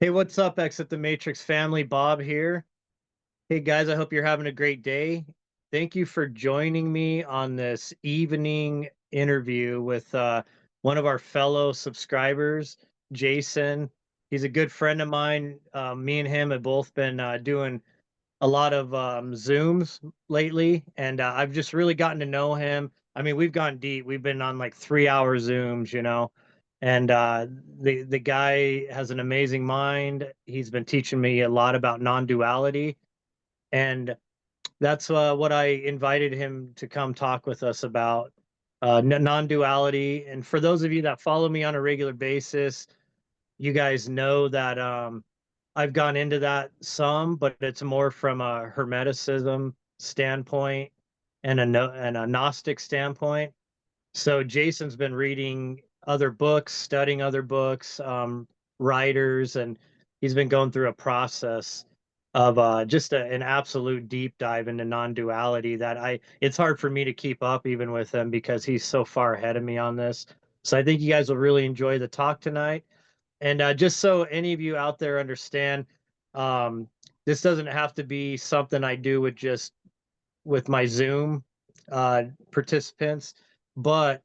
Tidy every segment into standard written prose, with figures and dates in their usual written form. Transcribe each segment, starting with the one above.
Hey, what's up, Exit the Matrix family? Bob here. Hey, guys, I hope you're having a great day. Thank you for joining me on this evening interview with one of our fellow subscribers, Jason. He's a good friend of mine. Me and him have both been doing a lot of Zooms lately, and I've just really gotten to know him. I mean, we've gone deep. We've been on like 3 hour Zooms, and the guy has an amazing mind. He's been teaching me a lot about non-duality, and that's what I invited him to come talk with us about non-duality. And for those of you that follow me on a regular basis, you guys know that I've gone into that some, but it's more from a Hermeticism standpoint and a no, and a Gnostic standpoint. So Jason's been reading other books, studying other books, writers, and he's been going through a process of just an absolute deep dive into non-duality that it's hard for me to keep up even with him because he's so far ahead of me on this. So I think you guys will really enjoy the talk tonight. And just so any of you out there understand, um, this doesn't have to be something I do with my Zoom participants, but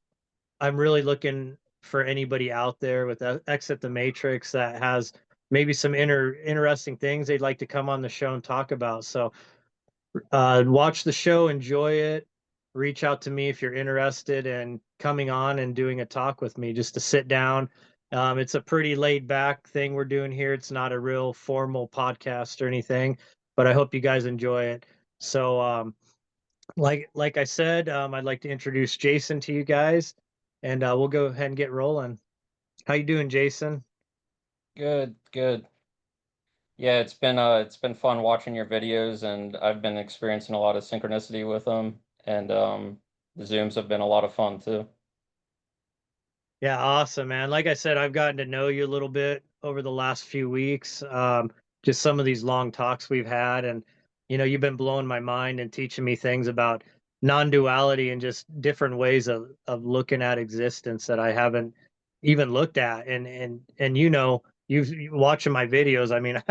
I'm really looking for anybody out there with Exit the Matrix that has maybe some interesting things they'd like to come on the show and talk about. So watch the show, enjoy it. Reach out to me if you're interested in coming on and doing a talk with me, just to sit down. It's a pretty laid back thing we're doing here. It's not a real formal podcast or anything, but I hope you guys enjoy it. So, like I said, I'd like to introduce Jason to you guys, and we'll go ahead and get rolling. How you doing, Jason? Good, good. Yeah, it's been fun watching your videos, and I've been experiencing a lot of synchronicity with them, and the Zooms have been a lot of fun too. Yeah, awesome, man. Like I said, I've gotten to know you a little bit over the last few weeks. Just some of these long talks we've had, and you've been blowing my mind and teaching me things about non-duality and just different ways of looking at existence that I haven't even looked at. And you've watching my videos. I mean,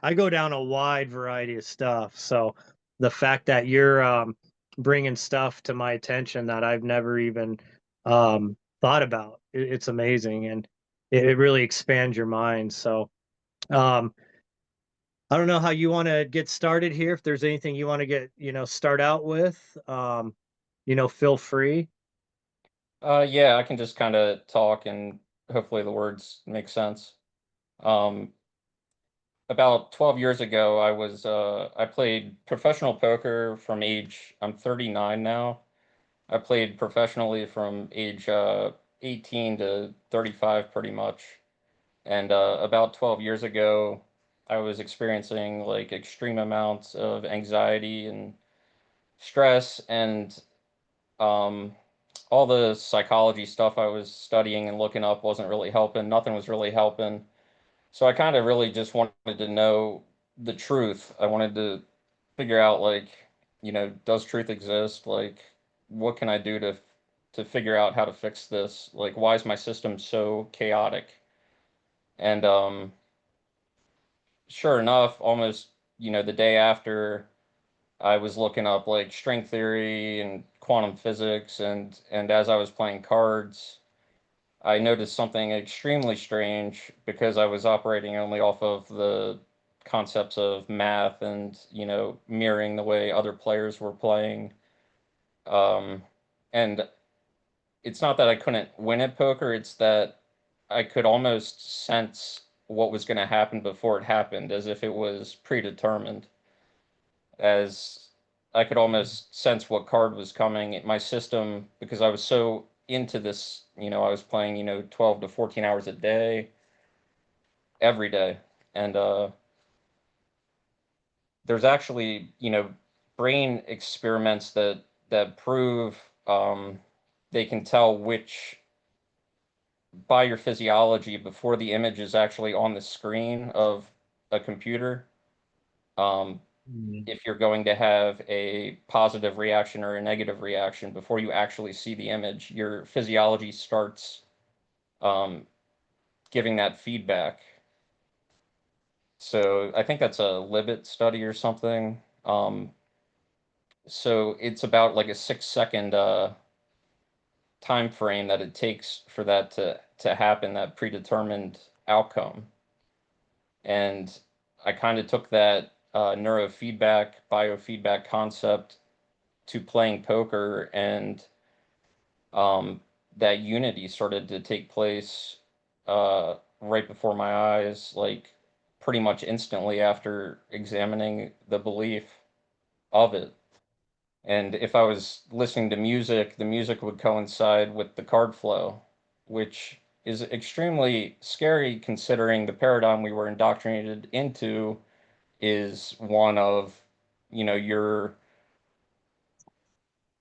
I go down a wide variety of stuff. So the fact that you're bringing stuff to my attention that I've never even thought about. It's amazing, and it really expands your mind. So, um, I don't know how you want to get started here. If there's anything you want to start out with, feel free. Yeah, I can just kind of talk, and hopefully the words make sense. Um, about 12 years ago, I played professional poker from I'm 39 now. I played professionally from age 18 to 35, pretty much. And about 12 years ago, I was experiencing like extreme amounts of anxiety and stress, and um, all the psychology stuff I was studying and looking up wasn't really helping. Nothing was really helping. So I kind of really just wanted to know the truth. I wanted to figure out, like, does truth exist? Like, what can I do to figure out how to fix this? Like, why is my system so chaotic? And sure enough, almost, the day after, I was looking up like string theory and quantum physics, and as I was playing cards, I noticed something extremely strange because I was operating only off of the concepts of math and, mirroring the way other players were playing. Um, and it's not that I couldn't win at poker, it's that I could almost sense what was going to happen before it happened, as if it was predetermined, as I could almost sense what card was coming. My system, because I was so into this, I was playing, 12 to 14 hours a day, every day. And there's actually, brain experiments that prove they can tell which, by your physiology, before the image is actually on the screen of a computer, um, Mm. if you're going to have a positive reaction or a negative reaction before you actually see the image. Your physiology starts um, giving that feedback. So I think that's a Libet study or something. So it's about like a 6 second time frame that it takes for that to happen, that predetermined outcome. And I kind of took that neurofeedback, biofeedback concept to playing poker, and um, that unity started to take place right before my eyes, like pretty much instantly after examining the belief of it. And if I was listening to music, the music would coincide with the card flow, which is extremely scary considering the paradigm we were indoctrinated into is one of, you're,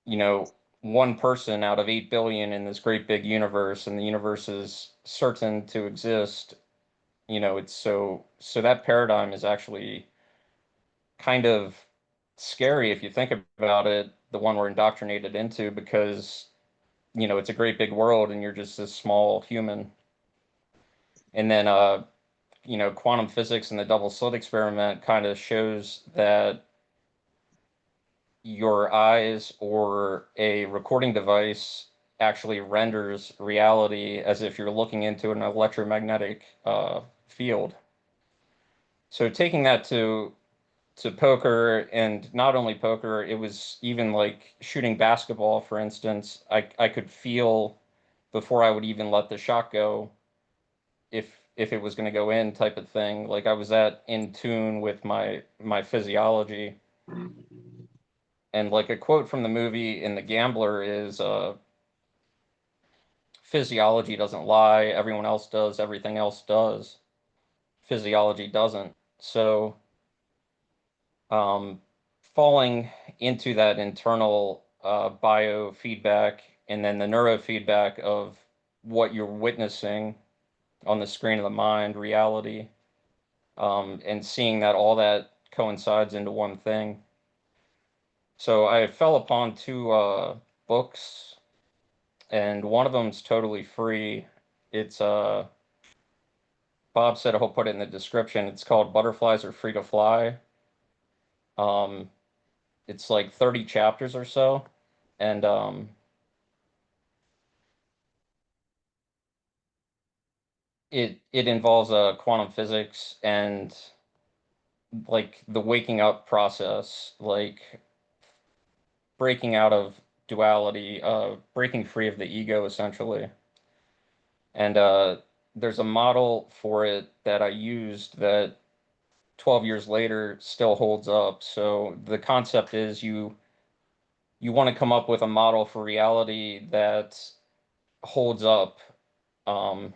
you know, one person out of 8 billion in this great big universe, and the universe is certain to exist. It's so that paradigm is actually kind of scary if you think about it, the one we're indoctrinated into, because it's a great big world and you're just this small human. And then quantum physics and the double slit experiment kind of shows that your eyes or a recording device actually renders reality as if you're looking into an electromagnetic field. So taking that to poker, and not only poker, it was even like shooting basketball, for instance. I could feel before I would even let the shot go if it was going to go in, type of thing. Like I was that in tune with my physiology. And like a quote from the movie in The Gambler is physiology doesn't lie, everyone else does, everything else does. Physiology doesn't. So um, falling into that internal biofeedback and then the neurofeedback of what you're witnessing on the screen of the mind, reality, and seeing that all that coincides into one thing. So I fell upon two books, and one of them's totally free. It's Bob said he'll put it in the description. It's called Butterflies Are Free to Fly. Um, it's like 30 chapters or so, and it involves quantum physics and like the waking up process, like breaking out of duality, breaking free of the ego, essentially. And there's a model for it that I used that 12 years later still holds up. So the concept is you want to come up with a model for reality that holds up, um,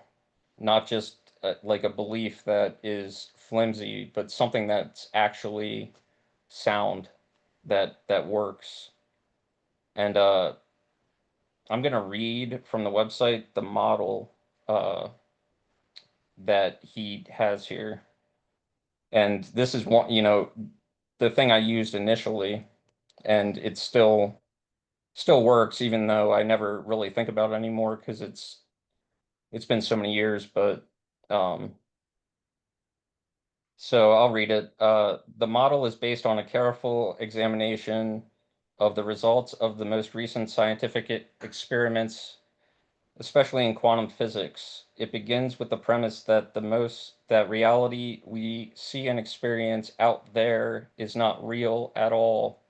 not just like a belief that is flimsy, but something that's actually sound, that works. And I'm gonna read from the website the model uh, that he has here, and this is one, the thing I used initially, and it still works, even though I never really think about it anymore because it's been so many years. But um, so I'll read it. The model is based on a careful examination of the results of the most recent scientific experiments, especially in quantum physics. It begins with the premise that that reality we see and experience out there is not real at all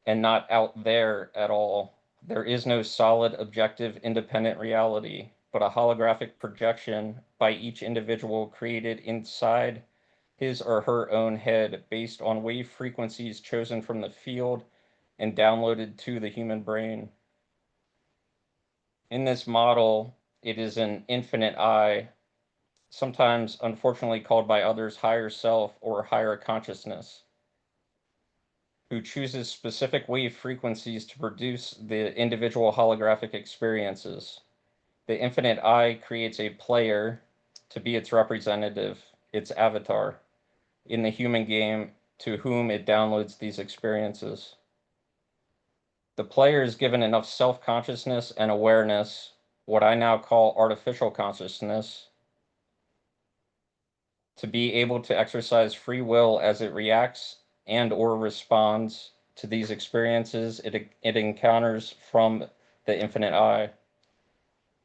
and not out there at all. There is no solid, objective, independent reality, but a holographic projection by each individual created inside his or her own head based on wave frequencies chosen from the field and downloaded to the human brain. In this model, it is an infinite I, sometimes unfortunately called by others higher self or higher consciousness, who chooses specific wave frequencies to produce the individual holographic experiences. The infinite I creates a player to be its representative, its avatar, in the human game to whom it downloads these experiences. The player is given enough self consciousness and awareness, what I now call artificial consciousness, to be able to exercise free will as it reacts and or responds to these experiences it encounters from the infinite I.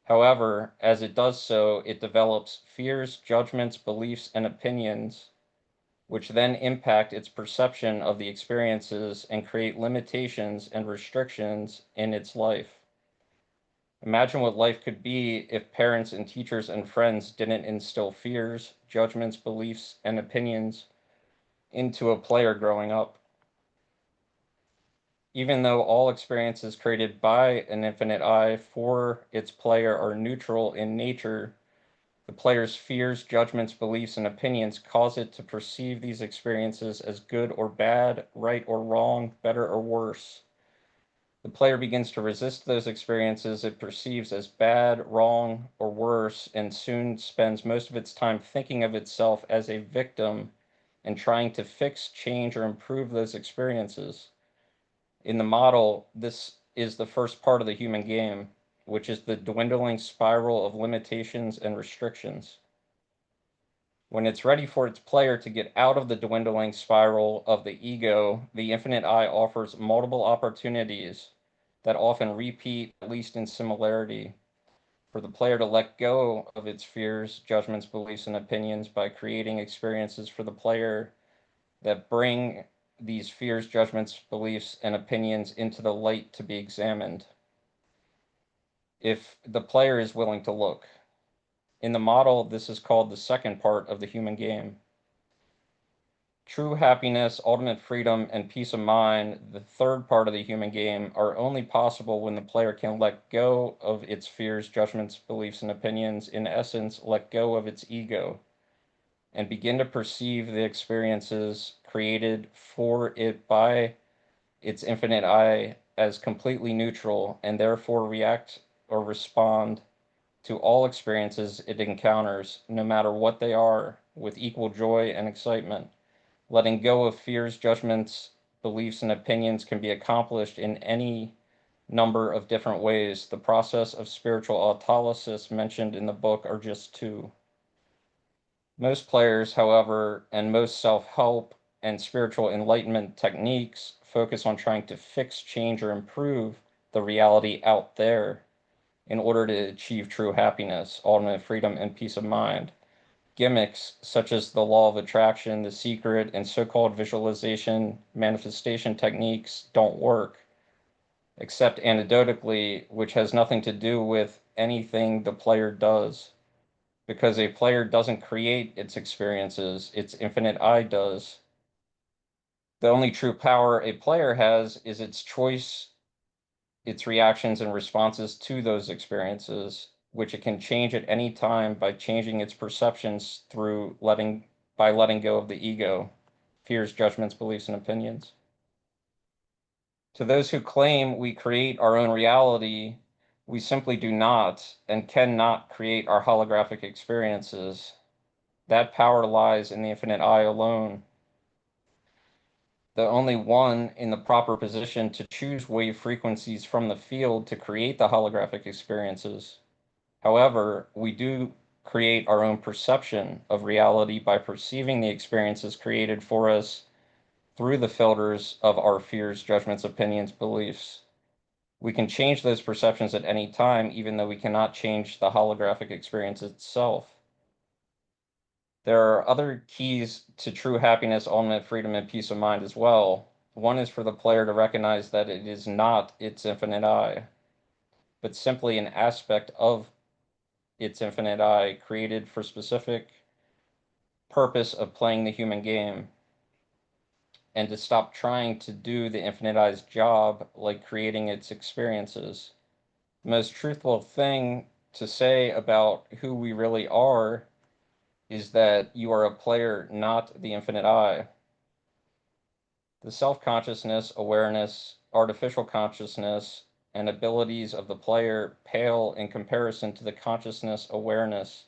However, as it does so, it develops fears, judgments, beliefs, and opinions, which then impact its perception of the experiences and create limitations and restrictions in its life. Imagine what life could be if parents and teachers and friends didn't instill fears, judgments, beliefs, and opinions into a player growing up. Even though all experiences created by an infinite I for its player are neutral in nature, the player's fears, judgments, beliefs, and opinions cause it to perceive these experiences as good or bad, right or wrong, better or worse. The player begins to resist those experiences it perceives as bad, wrong, or worse, and soon spends most of its time thinking of itself as a victim and trying to fix, change, or improve those experiences. In the model, this is the first part of the human game, which is the dwindling spiral of limitations and restrictions. When it's ready for its player to get out of the dwindling spiral of the ego, the infinite I offers multiple opportunities that often repeat, at least in similarity, for the player to let go of its fears, judgments, beliefs, and opinions by creating experiences for the player that bring these fears, judgments, beliefs, and opinions into the light to be examined, if the player is willing to look. In the model, this is called the second part of the human game. True happiness, ultimate freedom, and peace of mind, the third part of the human game, are only possible when the player can let go of its fears, judgments, beliefs, and opinions, in essence, let go of its ego, and begin to perceive the experiences created for it by its infinite I as completely neutral, and therefore react or respond to all experiences it encounters, no matter what they are, with equal joy and excitement. Letting go of fears, judgments, beliefs, and opinions can be accomplished in any number of different ways. The process of spiritual autolysis mentioned in the book are just two. Most players, however, and most self help and spiritual enlightenment techniques focus on trying to fix, change, or improve the reality out there in order to achieve true happiness, ultimate freedom, and peace of mind. Gimmicks such as the law of attraction, the secret, and so called visualization manifestation techniques don't work, except anecdotally, which has nothing to do with anything the player does. Because a player doesn't create its experiences, its infinite I does. The only true power a player has is its choice, its reactions and responses to those experiences, which it can change at any time by changing its perceptions by letting go of the ego, fears, judgments, beliefs, and opinions. To those who claim we create our own reality, we simply do not and cannot create our holographic experiences. That power lies in the infinite I alone, the only one in the proper position to choose wave frequencies from the field to create the holographic experiences. However, we do create our own perception of reality by perceiving the experiences created for us through the filters of our fears, judgments, opinions, beliefs. We can change those perceptions at any time, even though we cannot change the holographic experience itself. There are other keys to true happiness, ultimate freedom, and peace of mind as well. One is for the player to recognize that it is not its infinite I, but simply an aspect of its infinite I created for specific purpose of playing the human game, and to stop trying to do the infinite I's job, like creating its experiences. The most truthful thing to say about who we really are is that you are a player, not the infinite I. The self consciousness, awareness, artificial consciousness, and abilities of the player pale in comparison to the consciousness, awareness,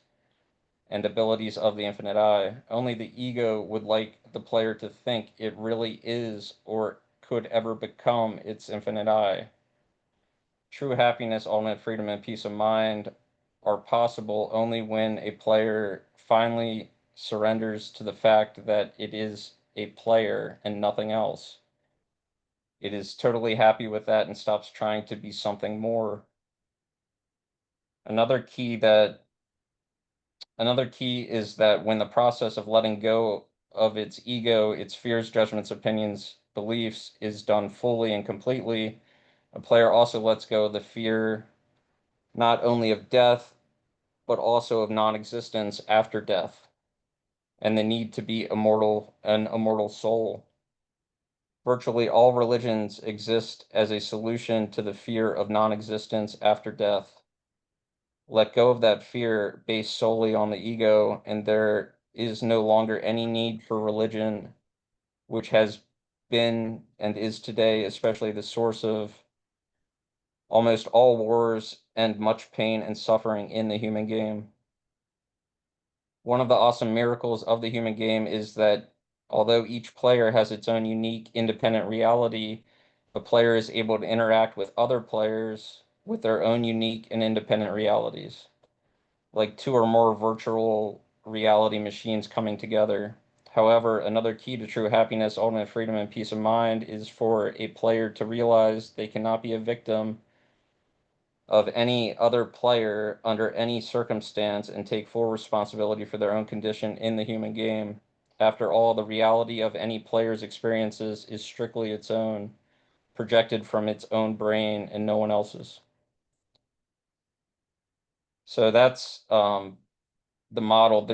and abilities of the infinite I. Only the ego would like the player to think it really is or could ever become its infinite I. True happiness, ultimate freedom, and peace of mind are possible only when a player finally surrenders to the fact that it is a player and nothing else. It is totally happy with that and stops trying to be something more. Another key that Another key is that when the process of letting go of its ego, its fears, judgments, opinions, beliefs is done fully and completely, a player also lets go of the fear not only of death, but also of non-existence after death, and the need to be immortal, an immortal soul. Virtually all religions exist as a solution to the fear of non-existence after death. Let go of that fear based solely on the ego, and there is no longer any need for religion, which has been and is today, especially the source of almost all wars and much pain and suffering in the human game. One of the awesome miracles of the human game is that although each player has its own unique, independent reality, the player is able to interact with other players with their own unique and independent realities, like two or more virtual reality machines coming together. However, another key to true happiness, ultimate freedom, and peace of mind is for a player to realize they cannot be a victim of any other player under any circumstance and take full responsibility for their own condition in the human game. After all, the reality of any player's experiences is strictly its own, projected from its own brain and no one else's. So that's the model.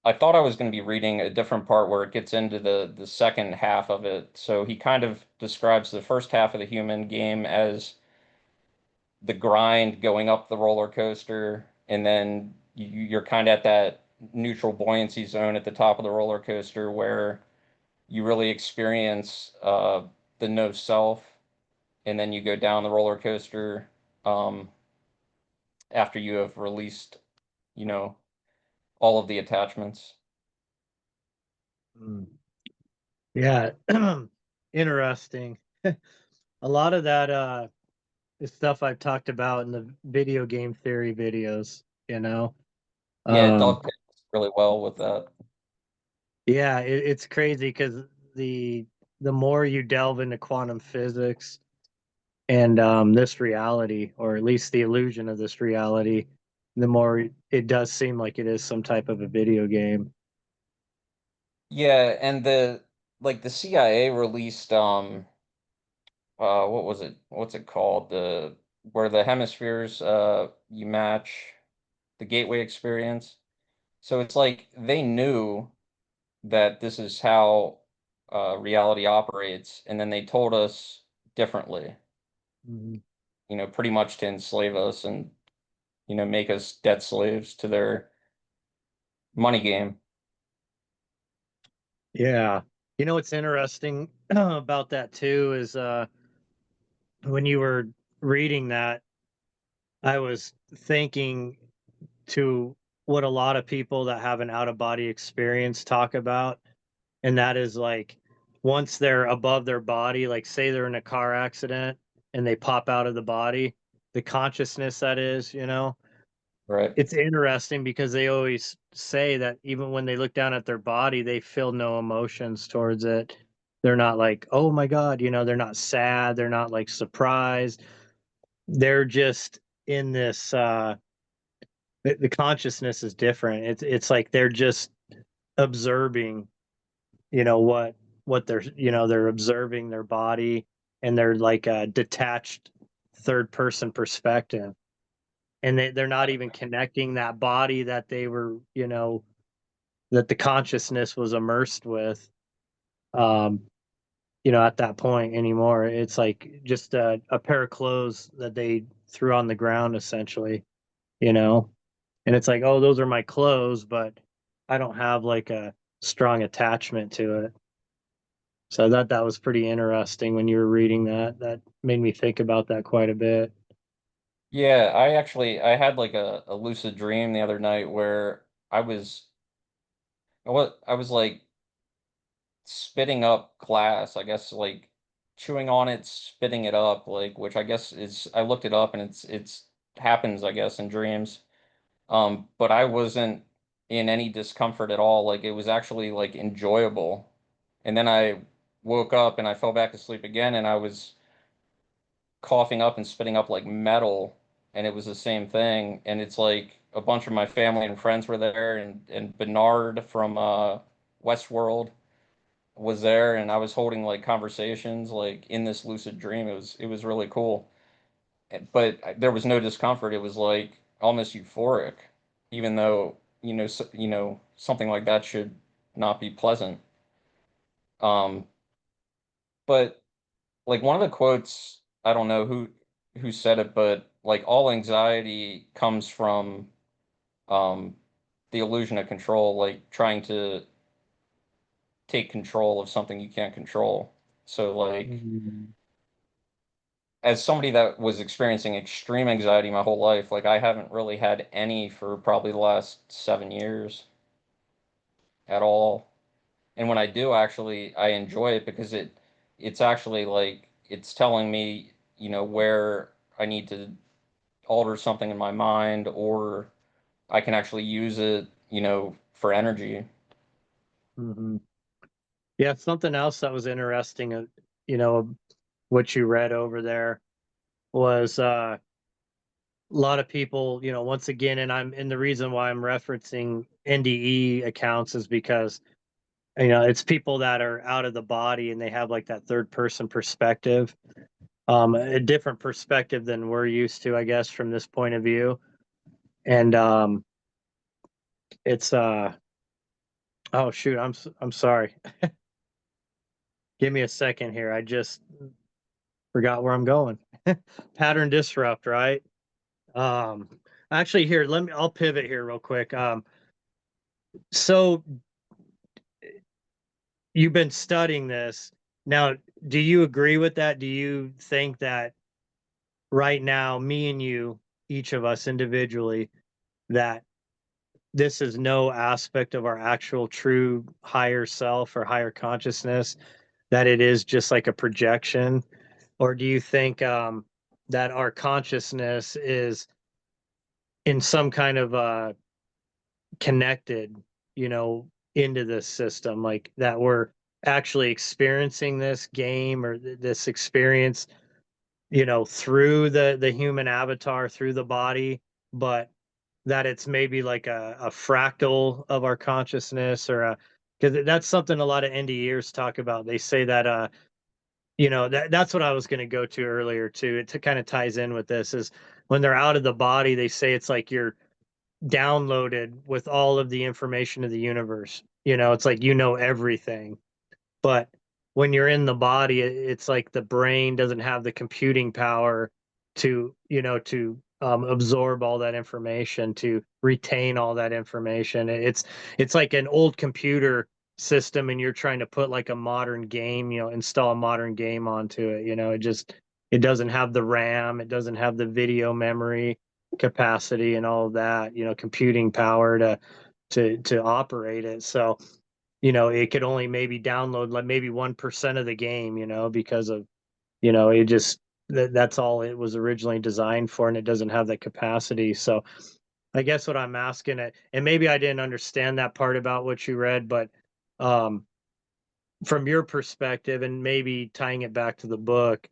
I thought I was going to be reading a different part where it gets into the second half of it. So he kind of describes the first half of the human game as the grind going up the roller coaster, and then you're kind of at that neutral buoyancy zone at the top of the roller coaster where you really experience the no self, and then you go down the roller coaster um, after you have released, you know, all of the attachments. Mm. Yeah. Interesting. A lot of that is stuff I've talked about in the video game theory videos, you know. Yeah, it Um dovetails really well with that. yeah, it's crazy because the the more you delve into quantum physics and this reality, or at least the illusion of this reality, the more it does seem like it is some type of a video game. Yeah, and the CIA released what was it? What's it called? The Where the hemispheres you match, the gateway experience. So it's like they knew that this is how reality operates, and then they told us differently, Mhm. pretty much to enslave us and, make us debt slaves to their money game. Yeah. You know what's interesting about that too is when you were reading that, I was thinking to what a lot of people that have an out of body experience talk about, and that is like once they're above their body, like say they're in a car accident and they pop out of the body, the consciousness that is, Right. it's interesting because they always say that even when they look down at their body, they feel no emotions towards it. They're not like, oh my God, they're not sad, they're not like surprised. They're just in this the consciousness is different. It's like they're just observing, what they're observing their body, and they're like a detached third person perspective. And they're not even connecting that body that they were, that the consciousness was immersed with, um, at that point anymore. It's like just a pair of clothes that they threw on the ground essentially, you know? And it's like, oh, those are my clothes, but I don't have like a strong attachment to it. So I thought that was pretty interesting when you were reading that. That made me think about that quite a bit. Yeah, I had like a lucid dream the other night where I was like spitting up glass, I guess, like chewing on it, spitting it up, like, which I guess is, I looked it up and it's happens, I guess, in dreams. But I wasn't. in any discomfort at all. Like it was actually like enjoyable. And then I woke up and I fell back asleep again and I was coughing up and spitting up like metal, and it was the same thing. And it's like a bunch of my family and friends were there, and Bernard from Westworld was there, and I was holding like conversations like in this lucid dream. It was really cool. But there was no discomfort. It was like almost euphoric, even though something like that should not be pleasant. Um, but like one of the quotes, I don't know who said it, but like all anxiety comes from um, the illusion of control, like trying to take control of something you can't control. So like Mhm. as somebody that was experiencing extreme anxiety my whole life, like I haven't really had any for probably the last 7 years at all. And when I do, actually, I enjoy it because it's actually like it's telling me, where I need to alter something in my mind, or I can actually use it, for energy. Mhm. Yeah, something else that was interesting, you know, what you read over there was a lot of people, once again, and the reason why I'm referencing NDE accounts is because, it's people that are out of the body and they have like that third person perspective, a different perspective than we're used to, I guess, from this point of view. And it's oh shoot, I'm sorry. Give me a second here. I just forgot where I'm going. Pattern disrupt, right? Um, actually, here, I'll pivot here real quick. So you've been studying this. Now, do you agree with that? Do you think that right now, me and you, each of us individually, that this is no aspect of our actual true higher self or higher consciousness, that it is just like a projection? Or do you think that our consciousness is in some kind of connected, into this system, like that we're actually experiencing this game or this experience, through the human avatar, through the body, but that it's maybe like a fractal of our consciousness or a because that's something a lot of NDErs talk about. They say that that's what I was going to go to earlier too. It kind of ties in with this is when they're out of the body, they say it's like you're downloaded with all of the information of the universe. It's like everything. But when you're in the body, it's like the brain doesn't have the computing power to absorb all that information, to retain all that information. It's like an old computer system, and you're trying to put like a modern game, install a modern game onto it. It doesn't have the RAM, it doesn't have the video memory capacity and all of that, computing power to operate it. So it could only maybe download like maybe 1% of the game, because of, it just that's all it was originally designed for, and it doesn't have that capacity. So I guess what I'm asking it, and maybe I didn't understand that part about what you read, but um, from your perspective, and maybe tying it back to the book,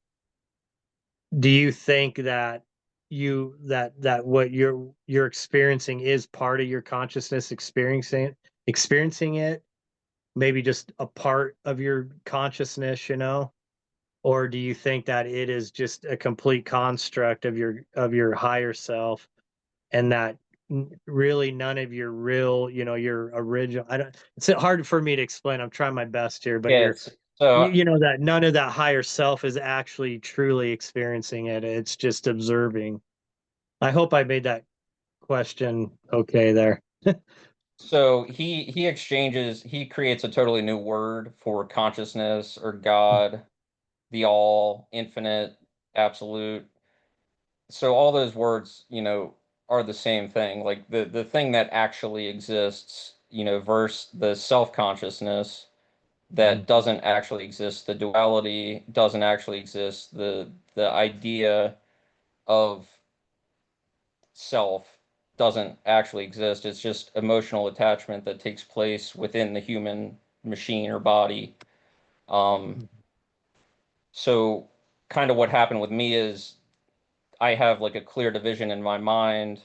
do you think that that what you're experiencing is part of your consciousness experiencing it, maybe just a part of your consciousness, or do you think that it is just a complete construct of your higher self, and that really none of your real, your original, I don't, it's hard for me to explain, I'm trying my best here, but Yes. So that none of that higher self is actually truly experiencing it, it's just observing. I hope I made that question okay there. so he creates a totally new word for consciousness or God, the all, infinite, absolute. So all those words, are the same thing. Like the thing that actually exists, versus the self-consciousness that Mhm. doesn't actually exist. The duality doesn't actually exist. The idea of self. doesn't actually exist. It's just emotional attachment that takes place within the human machine or body. Um, Mhm. so kind of what happened with me is I have like a clear division in my mind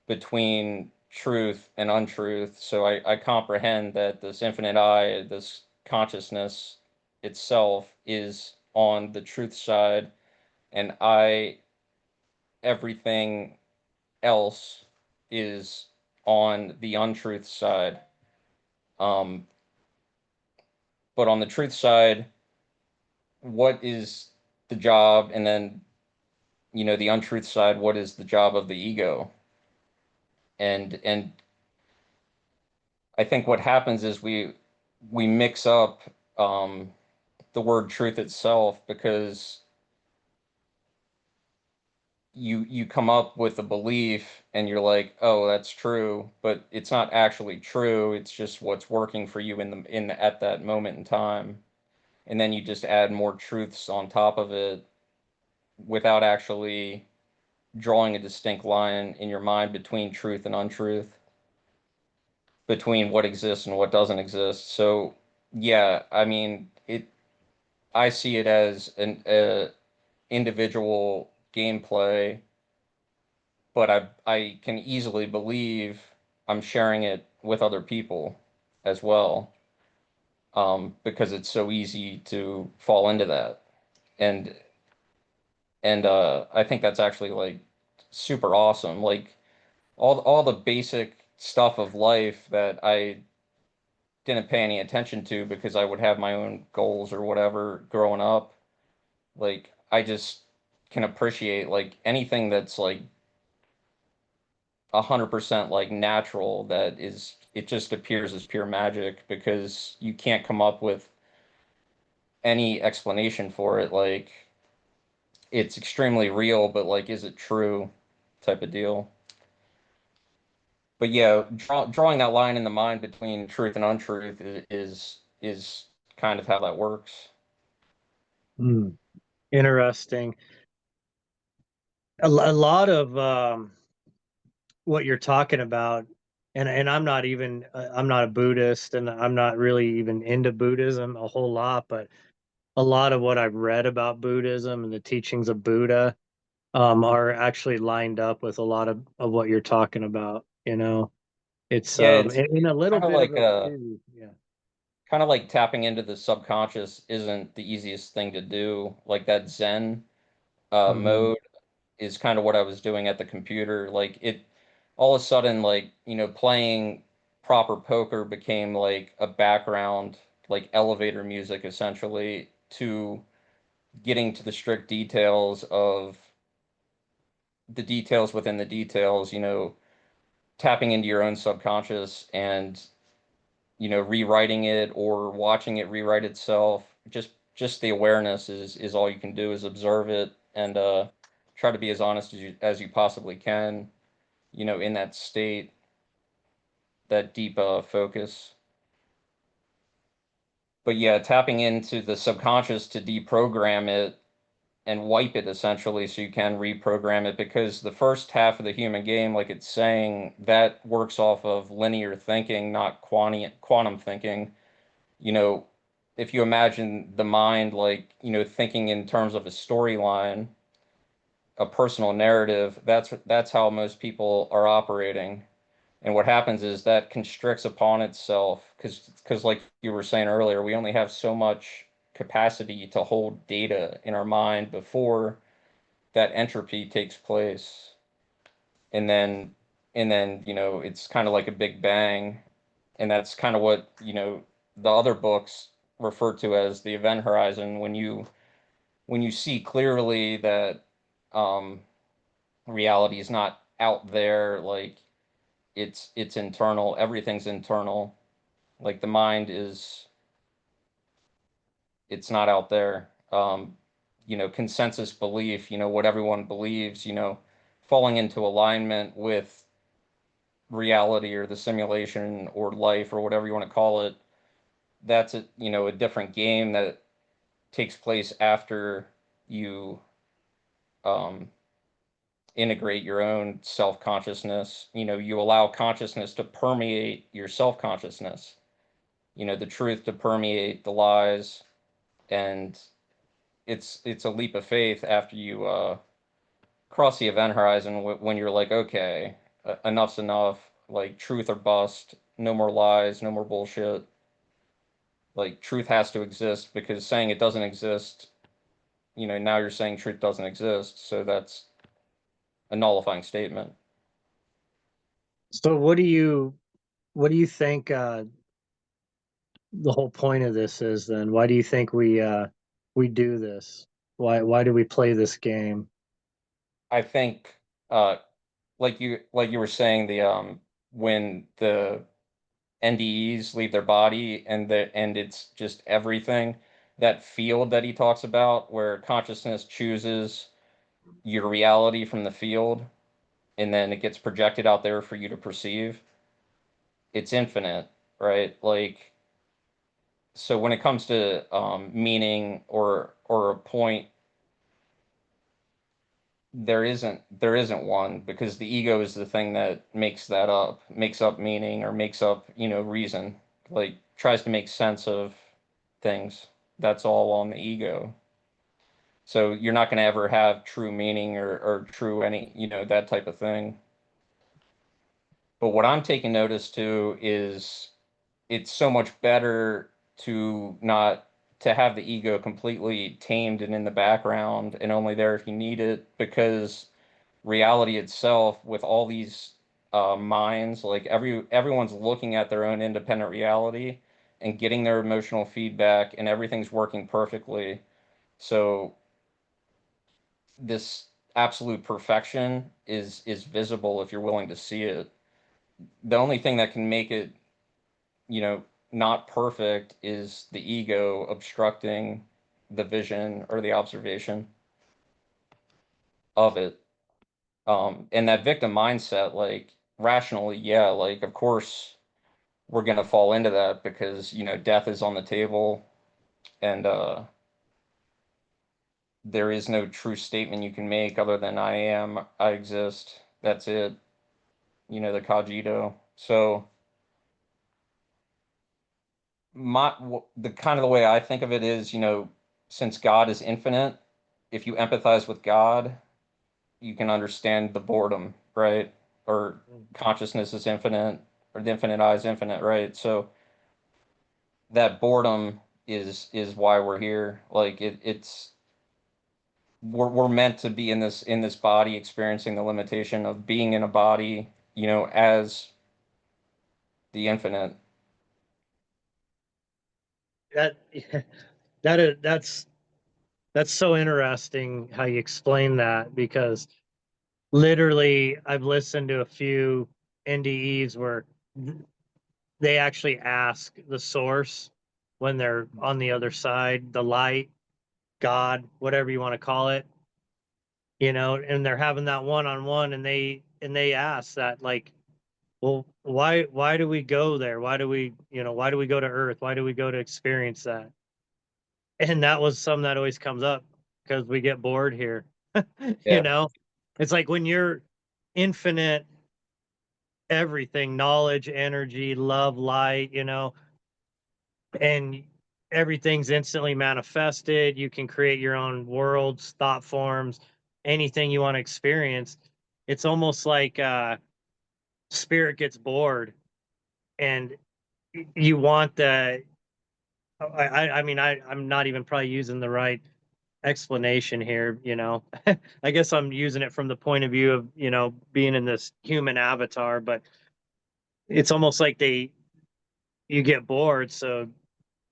between truth and untruth. So I comprehend that this infinite I, this consciousness itself, is on the truth side, and everything else is on the untruth side. Um, but on the truth side, what is the job? And then, the untruth side, what is the job of the ego? And I think what happens is we mix up um, the word truth itself, because you come up with a belief and you're like, oh, that's true, but it's not actually true. It's just what's working for you at that moment in time, and then you just add more truths on top of it without actually drawing a distinct line in your mind between truth and untruth, between what exists and what doesn't exist. So yeah, I mean, I see it as an individual gameplay, but I can easily believe I'm sharing it with other people as well, because it's so easy to fall into that. And I think that's actually like super awesome. Like all the basic stuff of life that I didn't pay any attention to because I would have my own goals or whatever growing up. Like I just can appreciate like anything that's like 100% like natural, that is, it just appears as pure magic because you can't come up with any explanation for it. Like it's extremely real, but like, is it true, type of deal. But yeah, drawing that line in the mind between truth and untruth is kind of how that works. Hmm. Interesting. A lot of what you're talking about, and I'm not even I'm not a Buddhist, and I'm not really even into Buddhism a whole lot, but a lot of what I've read about Buddhism and the teachings of Buddha are actually lined up with a lot of what you're talking about. It's Yeah, it's in a little kind of bit of like it too. Yeah. tapping into the subconscious isn't the easiest thing to do. Like that Zen Hmm. mode is kind of what I was doing at the computer. Like it, all of a sudden, like, playing proper poker became like a background, like elevator music, essentially, to getting to the strict details of the details within the details, tapping into your own subconscious and, rewriting it or watching it rewrite itself. Just the awareness is all you can do, is observe it and try to be as honest as you possibly can, in that state, that deep focus. But yeah, tapping into the subconscious to deprogram it and wipe it, essentially, so you can reprogram it, because the first half of the human game, like it's saying, that works off of linear thinking, not quantum thinking. You know, if you imagine the mind like, thinking in terms of a storyline, a personal narrative, that's how most people are operating. And what happens is that constricts upon itself, because like you were saying earlier, we only have so much capacity to hold data in our mind before that entropy takes place. And then it's kind of like a big bang, and that's kind of what, the other books refer to as the event horizon, when you see clearly that um reality is not out there, like it's internal, everything's internal. Like the mind is, it's not out there. Consensus belief, what everyone believes, falling into alignment with reality or the simulation or life or whatever you want to call it, that's a different game that takes place after you um integrate your own self-consciousness. You allow consciousness to permeate your self-consciousness, the truth to permeate the lies. And it's a leap of faith after you cross the event horizon when you're like, okay, enough's enough, like truth or bust, no more lies, no more bullshit. Like truth has to exist, because saying it doesn't exist, now you're saying truth doesn't exist, so that's a nullifying statement. So what do you think the whole point of this is then? Why do you think we do this? Why do we play this game? I think, uh, like you were saying, the when the NDEs leave their body, and it's just everything, that field that he talks about, where consciousness chooses your reality from the field, and then it gets projected out there for you to perceive. It's infinite, right? Like, so when it comes to meaning or a point, there isn't one, because the ego is the thing that makes up meaning, or makes up, reason, like tries to make sense of things. That's all on the ego. So you're not going to ever have true meaning, or true any, that type of thing. But what I'm taking notice to is, it's so much better to not to have the ego completely tamed and in the background, and only there if you need it, because reality itself, with all these minds, like everyone's looking at their own independent reality and getting their emotional feedback, and everything's working perfectly. So this absolute perfection is visible if you're willing to see it. The only thing that can make it, you know not perfect, is the ego obstructing the vision or the observation of it. And that victim mindset, like, rationally, yeah, like, of course we're going to fall into that, because death is on the table, and there is no true statement you can make other than I am, I exist, that's it, the cogito. So the kind of the way I think of it is, since God is infinite, if you empathize with God, you can understand the boredom, right? Or consciousness is infinite, or the infinite eye is infinite, right? So that boredom is why we're here. Like, it's we're meant to be in this body, experiencing the limitation of being in a body, as the infinite. That that's so interesting how you explain that, because literally I've listened to a few NDEs where they actually ask the source when they're on the other side, the light, God, whatever you want to call it, and they're having that one-on-one, and they ask that, like, well, why do we go there? Why do we go to Earth? Why do we go to experience that? And that was something that always comes up, because we get bored here. you Yeah, know it's like when you're infinite everything, knowledge, energy, love, light, and everything's instantly manifested. You can create your own worlds, thought forms, anything you want to experience. It's almost like spirit gets bored, and you want the I'm not even probably using the right explanation here. I guess I'm using it from the point of view of, being in this human avatar, but it's almost like you get bored, so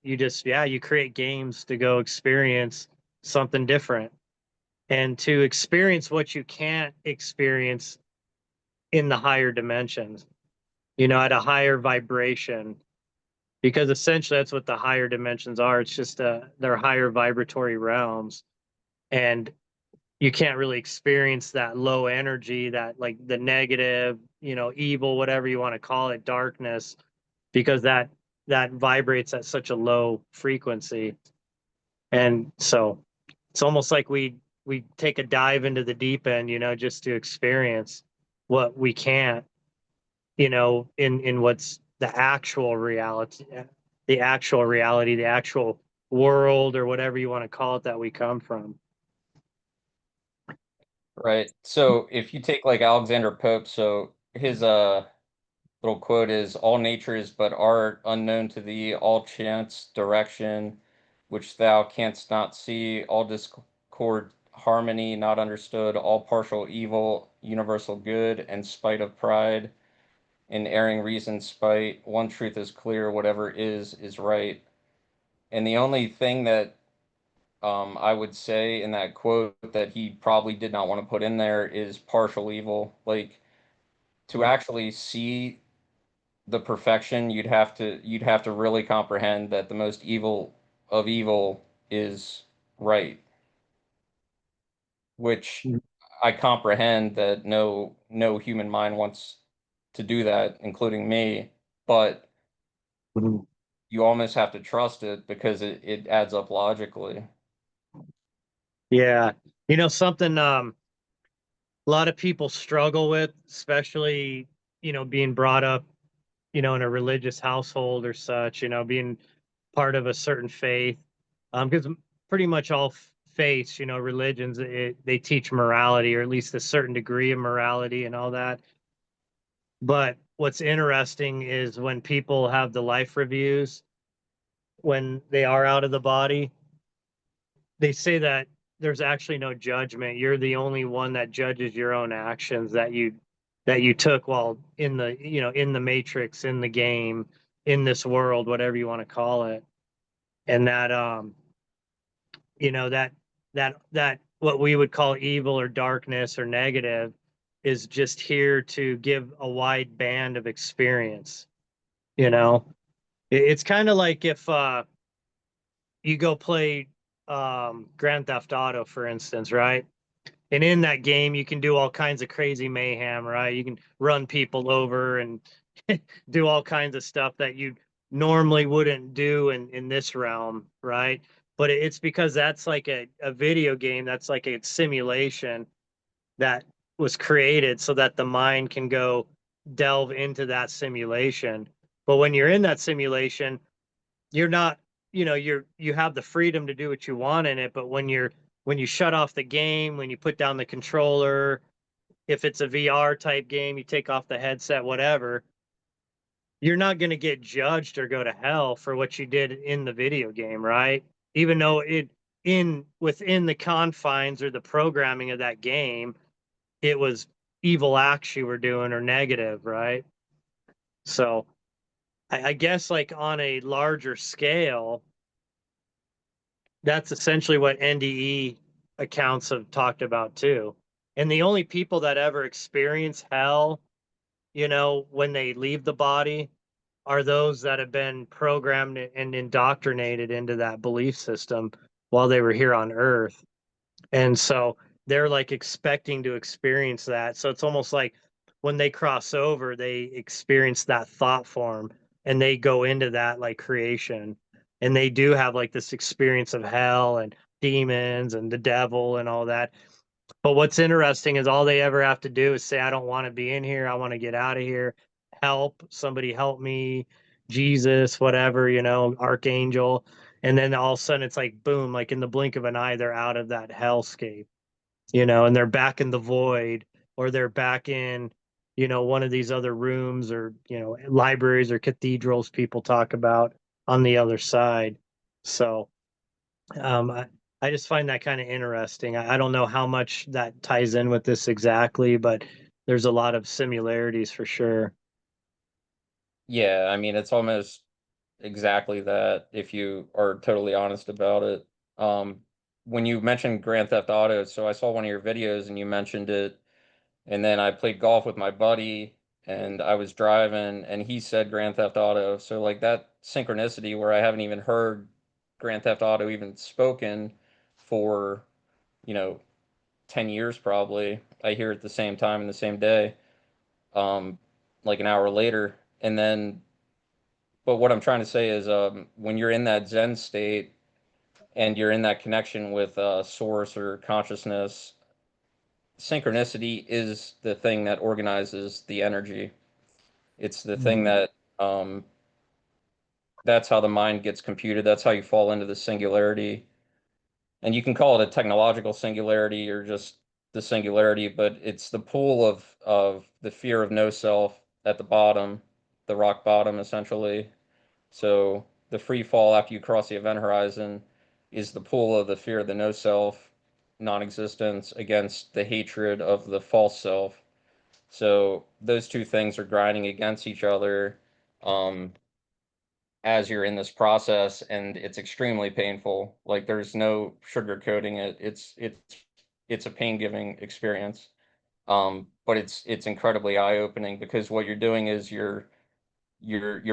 you create games to go experience something different, and to experience what you can't experience in the higher dimensions, at a higher vibration, because essentially that's what the higher dimensions are. It's just they're higher vibratory realms, and you can't really experience that low energy, that, like, the negative, evil, whatever you want to call it, darkness, because that vibrates at such a low frequency. And so it's almost like we take a dive into the deep end, just to experience what we can't, in what's the actual reality, the actual world, or whatever you want to call it, that we come from. Right. So if you take like Alexander Pope, so his little quote is, all nature is but art, unknown to thee, all chance direction, which thou canst not see, all discord harmony not understood, all partial evil, universal good, and spite of pride, in erring reason spite, one truth is clear, whatever is right. And the only thing that I would say in that quote that he probably did not want to put in there is partial evil. Like, to actually see the perfection, you'd have to really comprehend that the most evil of evil is right, which I comprehend that no human mind wants to do that, including me, but you almost have to trust it because it adds up logically. Yeah. Something a lot of people struggle with, especially, being brought up, in a religious household or such, being part of a certain faith. Because pretty much all faiths, religions, they teach morality, or at least a certain degree of morality and all that. But what's interesting is when people have the life reviews, when they are out of the body, they say that there's actually no judgment. You're the only one that judges your own actions that you took while in the matrix, in the game, in this world, whatever you want to call it. And that that what we would call evil or darkness or negative is just here to give a wide band of experience. you know it's kind of like if you go play Grand Theft Auto, for instance, right? And in that game, you can do all kinds of crazy mayhem, right? You can run people over and do all kinds of stuff that you normally wouldn't do in this realm, right? But it's because that's like a video game, that's like a simulation that was created so that the mind can go delve into that simulation. But when you're in that simulation, you're not, you have the freedom to do what you want in it. But when you shut off the game, when you put down the controller, if it's a VR type game, you take off the headset, whatever, you're not going to get judged or go to hell for what you did in the video game, right? Even though it in within the confines or the programming of that game, it was evil acts you were doing or negative, right? So I guess like on a larger scale, that's essentially what NDE accounts have talked about too. And the only people that ever experience hell, when they leave the body, are those that have been programmed and indoctrinated into that belief system while they were here on Earth. And so they're like expecting to experience that. So it's almost like when they cross over, they experience that thought form and they go into that like creation. And they do have like this experience of hell and demons and the devil and all that. But what's interesting is all they ever have to do is say, I don't want to be in here. I want to get out of here. Help, somebody help me, Jesus, whatever, archangel. And then all of a sudden it's like, boom, like in the blink of an eye, they're out of that hellscape, and they're back in the void, or they're back in, one of these other rooms, or, libraries or cathedrals people talk about on the other side. So, I just find that kind of interesting. I don't know how much that ties in with this exactly, but there's a lot of similarities for sure. Yeah, I mean, it's almost exactly that if you are totally honest about it. Um, when you mentioned Grand Theft Auto, so I saw one of your videos and you mentioned it, and then I played golf with my buddy and I was driving and he said Grand Theft Auto. So like that synchronicity where I haven't even heard Grand Theft Auto even spoken for, you know, 10 years probably. I hear it the same time in the same day, um, like an hour later. And then, but what I'm trying to say is when you're in that Zen state and you're in that connection with source or consciousness, synchronicity is the thing that organizes the energy. It's the thing Mhm. that that's how the mind gets computed. That's how you fall into the singularity. And you can call it a technological singularity or just the singularity, but it's the pool of the fear of no self at the bottom, the rock bottom essentially. So the free fall after you cross the event horizon is the pool of the fear of the no self, non-existence against the hatred of the false self. So those two things are grinding against each other um, as you're in this process, and it's extremely painful. Like there's no sugarcoating it. It's a pain-giving experience. But it's incredibly eye-opening because what you're doing is you're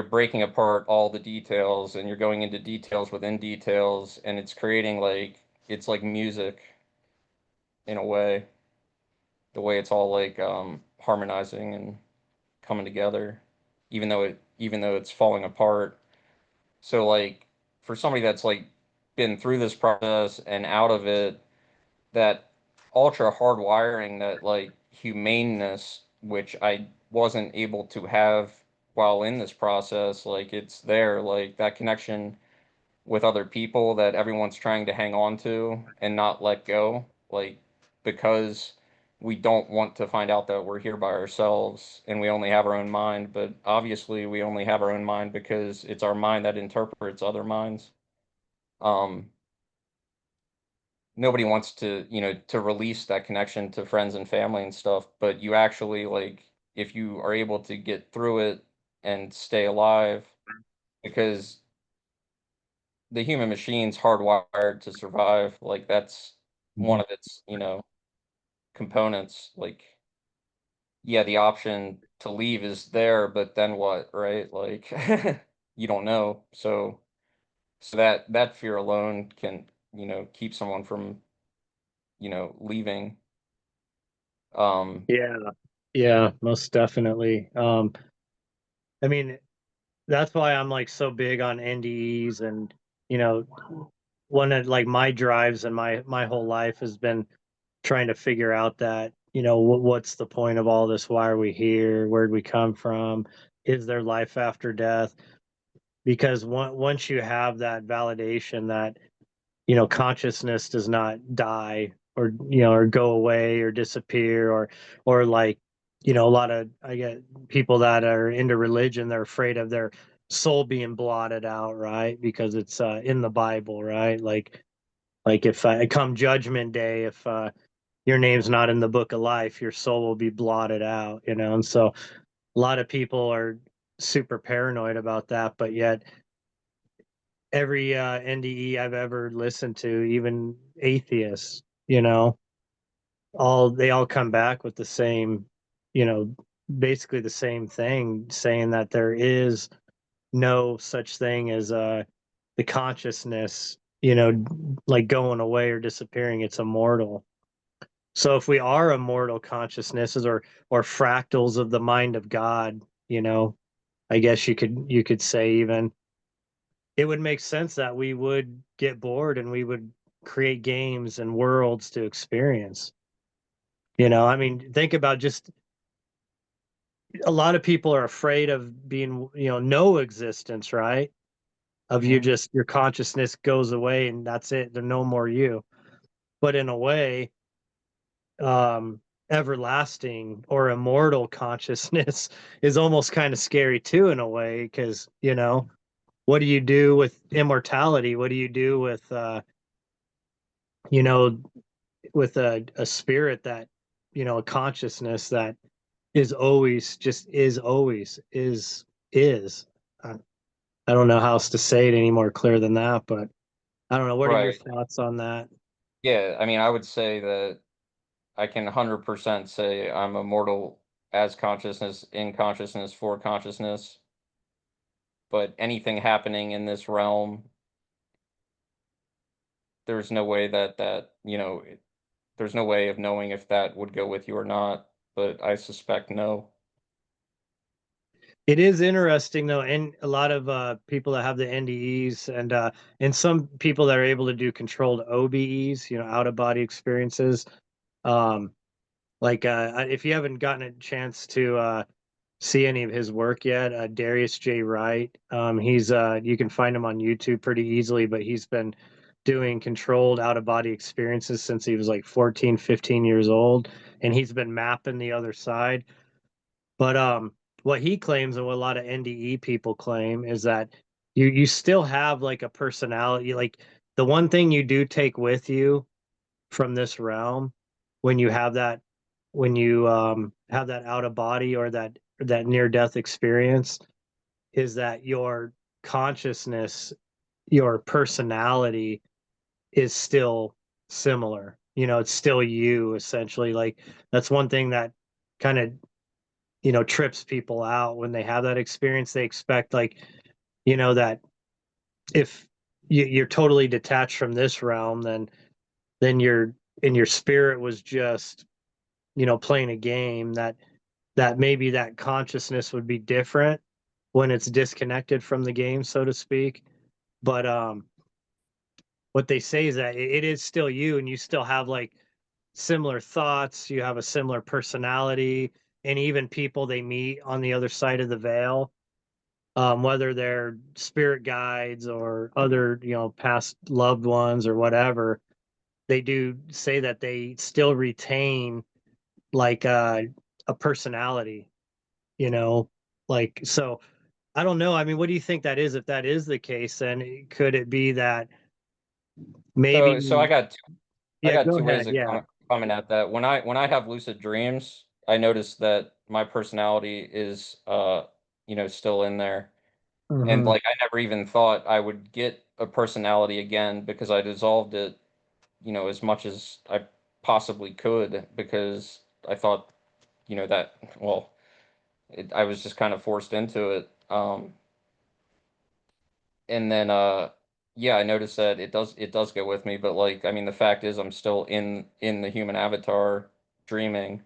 breaking apart all the details and you're going into details within details, and it's creating like it's like music in a way, the way it's all like harmonizing and coming together, even though it's falling apart. So like for somebody that's like been through this process and out of it, that ultra hard wiring, that like humaneness, which I wasn't able to have while in this process, like it's there, like that connection with other people that everyone's trying to hang on to and not let go, like because we don't want to find out that we're here by ourselves and we only have our own mind, but obviously we only have our own mind because it's our mind that interprets other minds. Um, Nobody wants to, to release that connection to friends and family and stuff, but you actually like if you are able to get through it and stay alive, because the human machine's hardwired to survive. Like that's one Mhm. of its, components. Like, yeah, the option to leave is there, but then what, right? Like you don't know. So that fear alone can, keep someone from, leaving. Um Yeah, yeah, most definitely. I mean, that's why I'm like so big on NDEs, and you know, one of like my drives and my whole life has been trying to figure out that, what's the point of all this? Why are we here? Where'd we come from? Is there life after death? Because once you have that validation that, consciousness does not die, or, or go away or disappear, or like, a lot of, I get people that are into religion, they're afraid of their soul being blotted out, right? Because it's in the Bible, right? Like if come judgment day, if your name's not in the book of life, your soul will be blotted out, and so a lot of people are super paranoid about that, but yet every NDE I've ever listened to, even atheists, they all come back with the same, you know, basically the same thing, saying that there is no such thing as the consciousness, like going away or disappearing. It's immortal. So if we are immortal consciousnesses, or fractals of the mind of God, I guess you could say, even it would make sense that we would get bored and we would create games and worlds to experience. I mean, think about, just a lot of people are afraid of being, no existence, right? Of you, mhm. just your consciousness goes away and that's it. There's no more you. But in a way, everlasting or immortal consciousness is almost kind of scary too, in a way, because, what do you do with immortality? What do you do with, you know, with a spirit that, a consciousness that is always, just is always is I, I don't know how else to say it any more clear than that, but I don't know. What are your Right. thoughts on that? Yeah, I mean, I would say that I can 100% say I'm immortal as consciousness, in consciousness, for consciousness, but anything happening in this realm, there's no way there's no way of knowing if that would go with you or not, but I suspect no. It is interesting though, and a lot of people that have the NDEs and some people that are able to do controlled OBEs, out of body experiences. Um, if you haven't gotten a chance to see any of his work yet, Darius J. Wright, he's you can find him on YouTube pretty easily, but he's been doing controlled out of body experiences since he was like 14, 15 years old, and he's been mapping the other side. But what he claims and what a lot of NDE people claim is that you still have like a personality. Like the one thing you do take with you from this realm when you have that have that out of body or that near death experience is that your consciousness, your personality is still similar. It's still you essentially. Like that's one thing that kind of trips people out when they have that experience. They expect like that if you're totally detached from this realm, then your spirit was just playing a game, that maybe that consciousness would be different when it's disconnected from the game, so to speak. But what they say is that it is still you, and you still have like similar thoughts, you have a similar personality, and even people they meet on the other side of the veil, whether they're spirit guides or other, past loved ones or whatever, they do say that they still retain like a personality, you know, like so. I don't know. I mean, what do you think that is? If that is the case, then could it be that So I maybe? got I Yeah, got go two ways ahead. of Yeah. coming at that. When I have lucid dreams, I notice that my personality is still in there. And Hmm. like I never even thought I would get a personality again because I dissolved it, as much as I possibly could because I thought, that well, I was just kind of forced into it. And then yeah, I noticed that it does go with me, but like I mean the fact is I'm still in the human avatar dreaming.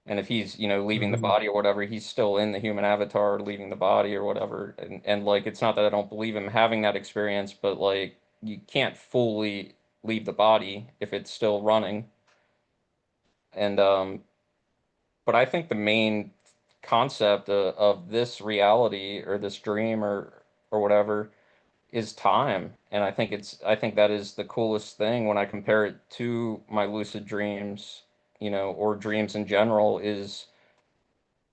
And if he's, leaving the Hmm. body or whatever, he's still in the human avatar leaving the body or whatever. And like it's not that I don't believe him having that experience, but like you can't fully leave the body if it's still running. And but I think the main concept of this reality or this dream or whatever is time. And I think that is the coolest thing when I compare it to my lucid dreams, or dreams in general, is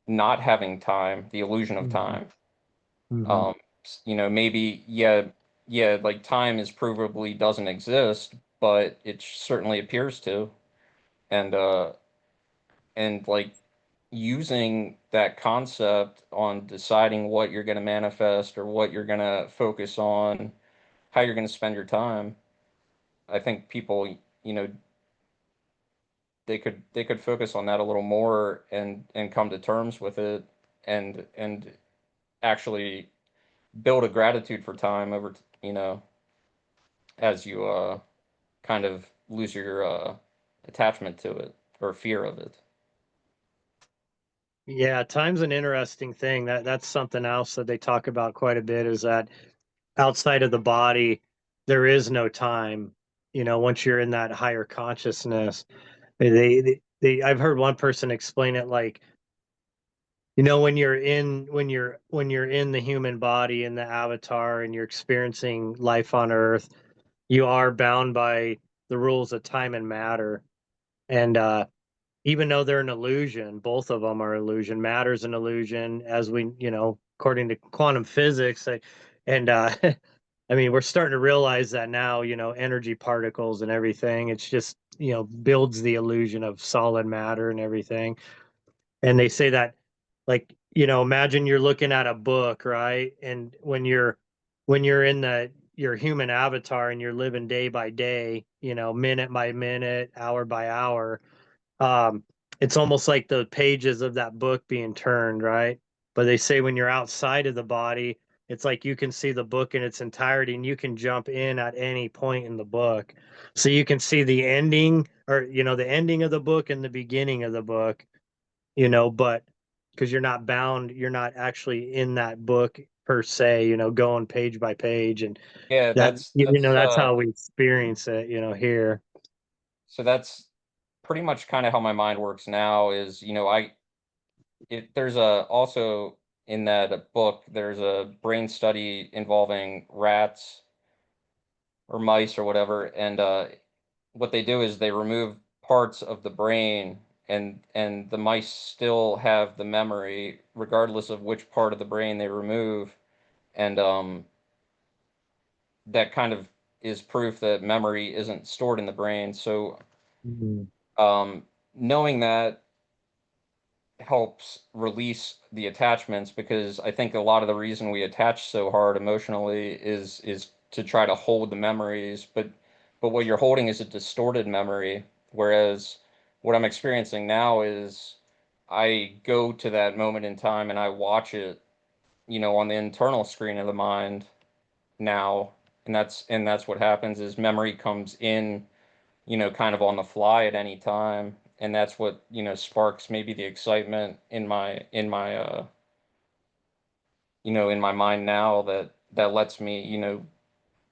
not having time, the illusion of Hmm. time. Hmm. Maybe yeah, like time is provably doesn't exist, but it certainly appears to. And like using that concept on deciding what you're going to manifest or what you're going to focus on, how you're going to spend your time. I think people, they could focus on that a little more and come to terms with it and actually build a gratitude for time over, as you kind of lose your attachment to it or fear of it. Yeah, time's an interesting thing. That's something else that they talk about quite a bit is that outside of the body, there is no time. Once you're in that higher consciousness, I've heard one person explain it like, when you're in the human body in the avatar and you're experiencing life on Earth, you are bound by the rules of time and matter. And even though they're an illusion, both of them are illusion. Matter's an illusion, as we, according to quantum physics. And I mean, we're starting to realize that now, energy particles and everything, it's just, builds the illusion of solid matter and everything. And they say that, like, imagine you're looking at a book, right? And when you're in your human avatar and you're living day by day, minute by minute, hour by hour, um, it's almost like the pages of that book being turned, right? But they say when you're outside of the body, it's like you can see the book in its entirety and you can jump in at any point in the book. So you can see the ending or the ending of the book and the beginning of the book, but because you're not bound, you're not actually in that book per se, going page by page. And Yeah, that, that's that's how we experience it, here. so that's pretty much kind of how my mind works now is, there's a also in that book there's a brain study involving rats or mice or whatever, and what they do is they remove parts of the brain, and the mice still have the memory regardless of which part of the brain they remove, and that kind of is proof that memory isn't stored in the brain. So Mhm. knowing that helps release the attachments, because I think a lot of the reason we attach so hard emotionally is to try to hold the memories, but what you're holding is a distorted memory, whereas what I'm experiencing now is I go to that moment in time and I watch it, on the internal screen of the mind now, and that's what happens is memory comes in, kind of on the fly at any time. And that's what, sparks maybe the excitement in my mind now, that lets me,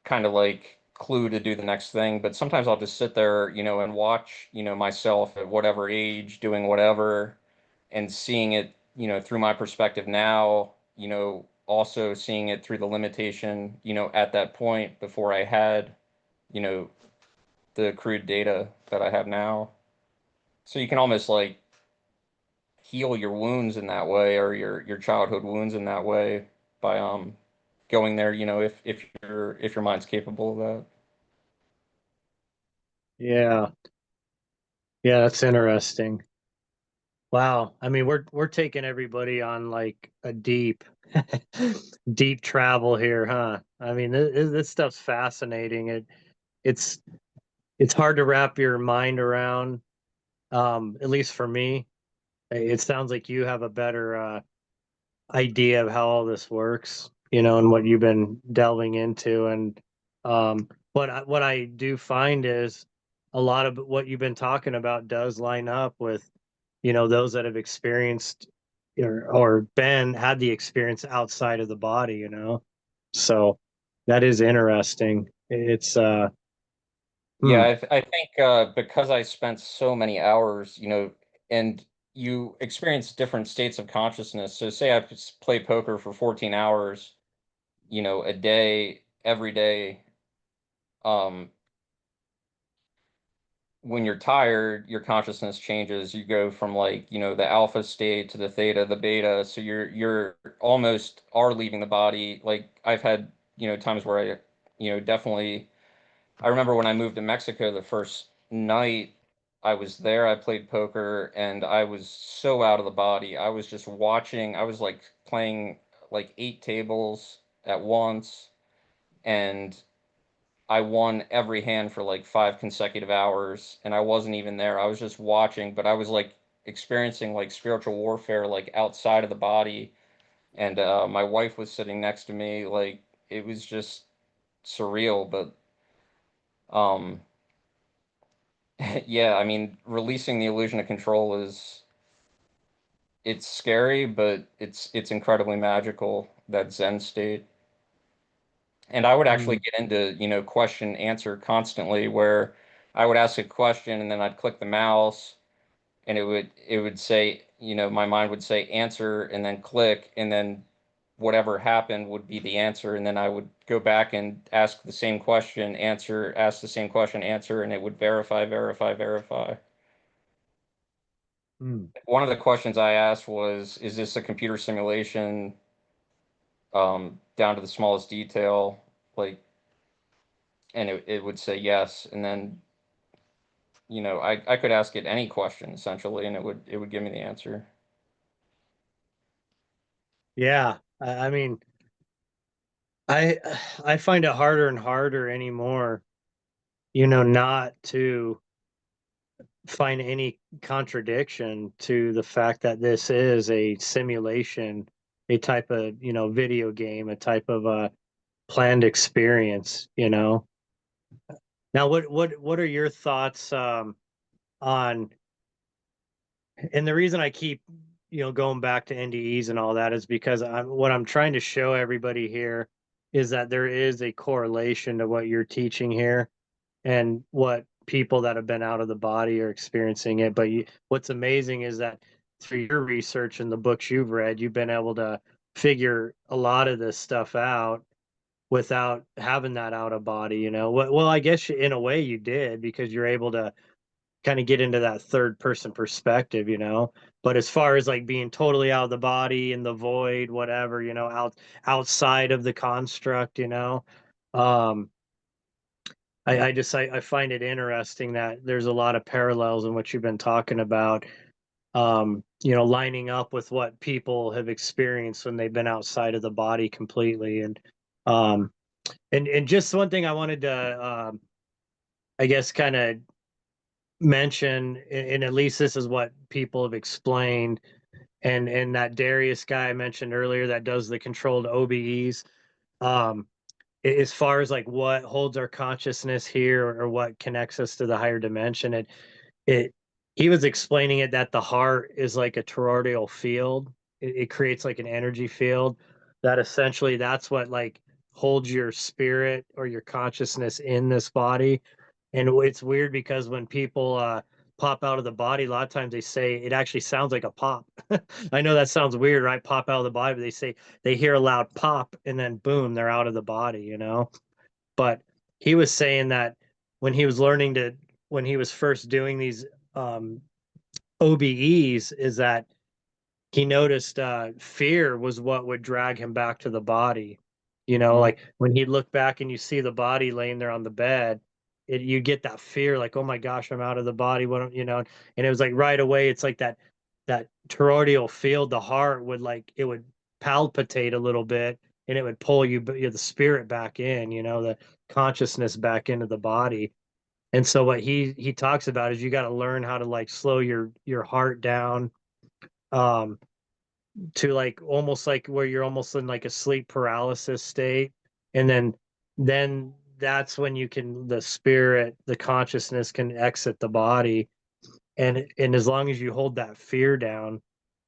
kind of like clue to do the next thing. But sometimes I'll just sit there, and watch, myself at whatever age doing whatever, and seeing it, through my perspective now, also seeing it through the limitation, at that point before I had, you know, the crude data that I have now. So you can almost like heal your wounds in that way, or your childhood wounds in that way, by going there, if your mind's capable of that. Yeah. Yeah, that's interesting. Wow. I mean, we're taking everybody on like a deep deep travel here, huh? I mean, this stuff's fascinating. It's it's hard to wrap your mind around, at least for me. It sounds like you have a better idea of how all this works, and what you've been delving into. And what I do find is a lot of what you've been talking about does line up with, those that have experienced or been had the experience outside of the body. So that is interesting. It's Yeah, hmm, I think because I spent so many hours, and you experience different states of consciousness. So say play poker for 14 hours, a day, every day. Um, when you're tired, your consciousness changes. You go from, like, the alpha state to the theta, the beta. So you're almost are leaving the body. Like I've had, times where I, definitely. I remember when I moved to Mexico the first night I was there, I played poker and I was so out of the body. I was just watching. I was like playing like 8 tables at once, and I won every hand for like 5 consecutive hours, and I wasn't even there. I was just watching, but I was like experiencing like spiritual warfare like outside of the body, and my wife was sitting next to me. Like it was just surreal, but um, yeah, I mean, releasing the illusion of control is it's scary, but it's incredibly magical, that Zen state. And I would actually hmm, get into, question answer constantly, where I would ask a question and then I'd click the mouse, and it would say, my mind would say answer and then click, and then whatever happened would be the answer, and then I would go back and ask the same question, answer, ask the same question, answer, and it would verify, verify, verify. hmm. One of the questions I asked was, is this a computer simulation, down to the smallest detail? Like, and it would say yes. And then, I could ask it any question essentially, and it would give me the answer. Yeah. I mean, I I find it harder and harder anymore, not to find any contradiction to the fact that this is a simulation, a type of, video game, a type of planned experience. Now, what are your thoughts on, and the reason I keep, going back to NDEs and all that is because what I'm trying to show everybody here is that there is a correlation to what you're teaching here and what people that have been out of the body are experiencing it. But what's amazing is that through your research and the books you've read, you've been able to figure a lot of this stuff out without having that out of body, Well, I guess in a way you did because you're able to kind of get into that third person perspective. But as far as like being totally out of the body in the void, whatever, outside of the construct, um, I find it interesting that there's a lot of parallels in what you've been talking about, lining up with what people have experienced when they've been outside of the body completely. Um, and just one thing I wanted to, I guess, kind of mention, and at least this is what people have explained, and that Darius guy I mentioned earlier that does the controlled OBEs. Um, as far as like what holds our consciousness here or what connects us to the higher dimension, it he was explaining it that the heart is like a toroidal field. It creates like an energy field that essentially that's what like holds your spirit or your consciousness in this body. And it's weird because when people pop out of the body, a lot of times they say it actually sounds like a pop. I know that sounds weird, right? Pop out of the body, but they say they hear a loud pop and then boom, they're out of the body. But he was saying that when he was learning to, when he was first doing these um, OBEs, is that he noticed fear was what would drag him back to the body. Hmm. Like when he'd look back and you see the body laying there on the bed, you get that fear, like, oh my gosh, I'm out of the body. And it was like right away, it's like that toroidal field, the heart would like it would palpitate a little bit and it would pull the spirit back in, the consciousness back into the body. And so what he talks about is you got to learn how to like slow your heart down. Um, to like almost like where you're almost in like a sleep paralysis state, and then that's when the spirit, the consciousness can exit the body. And as long as you hold that fear down,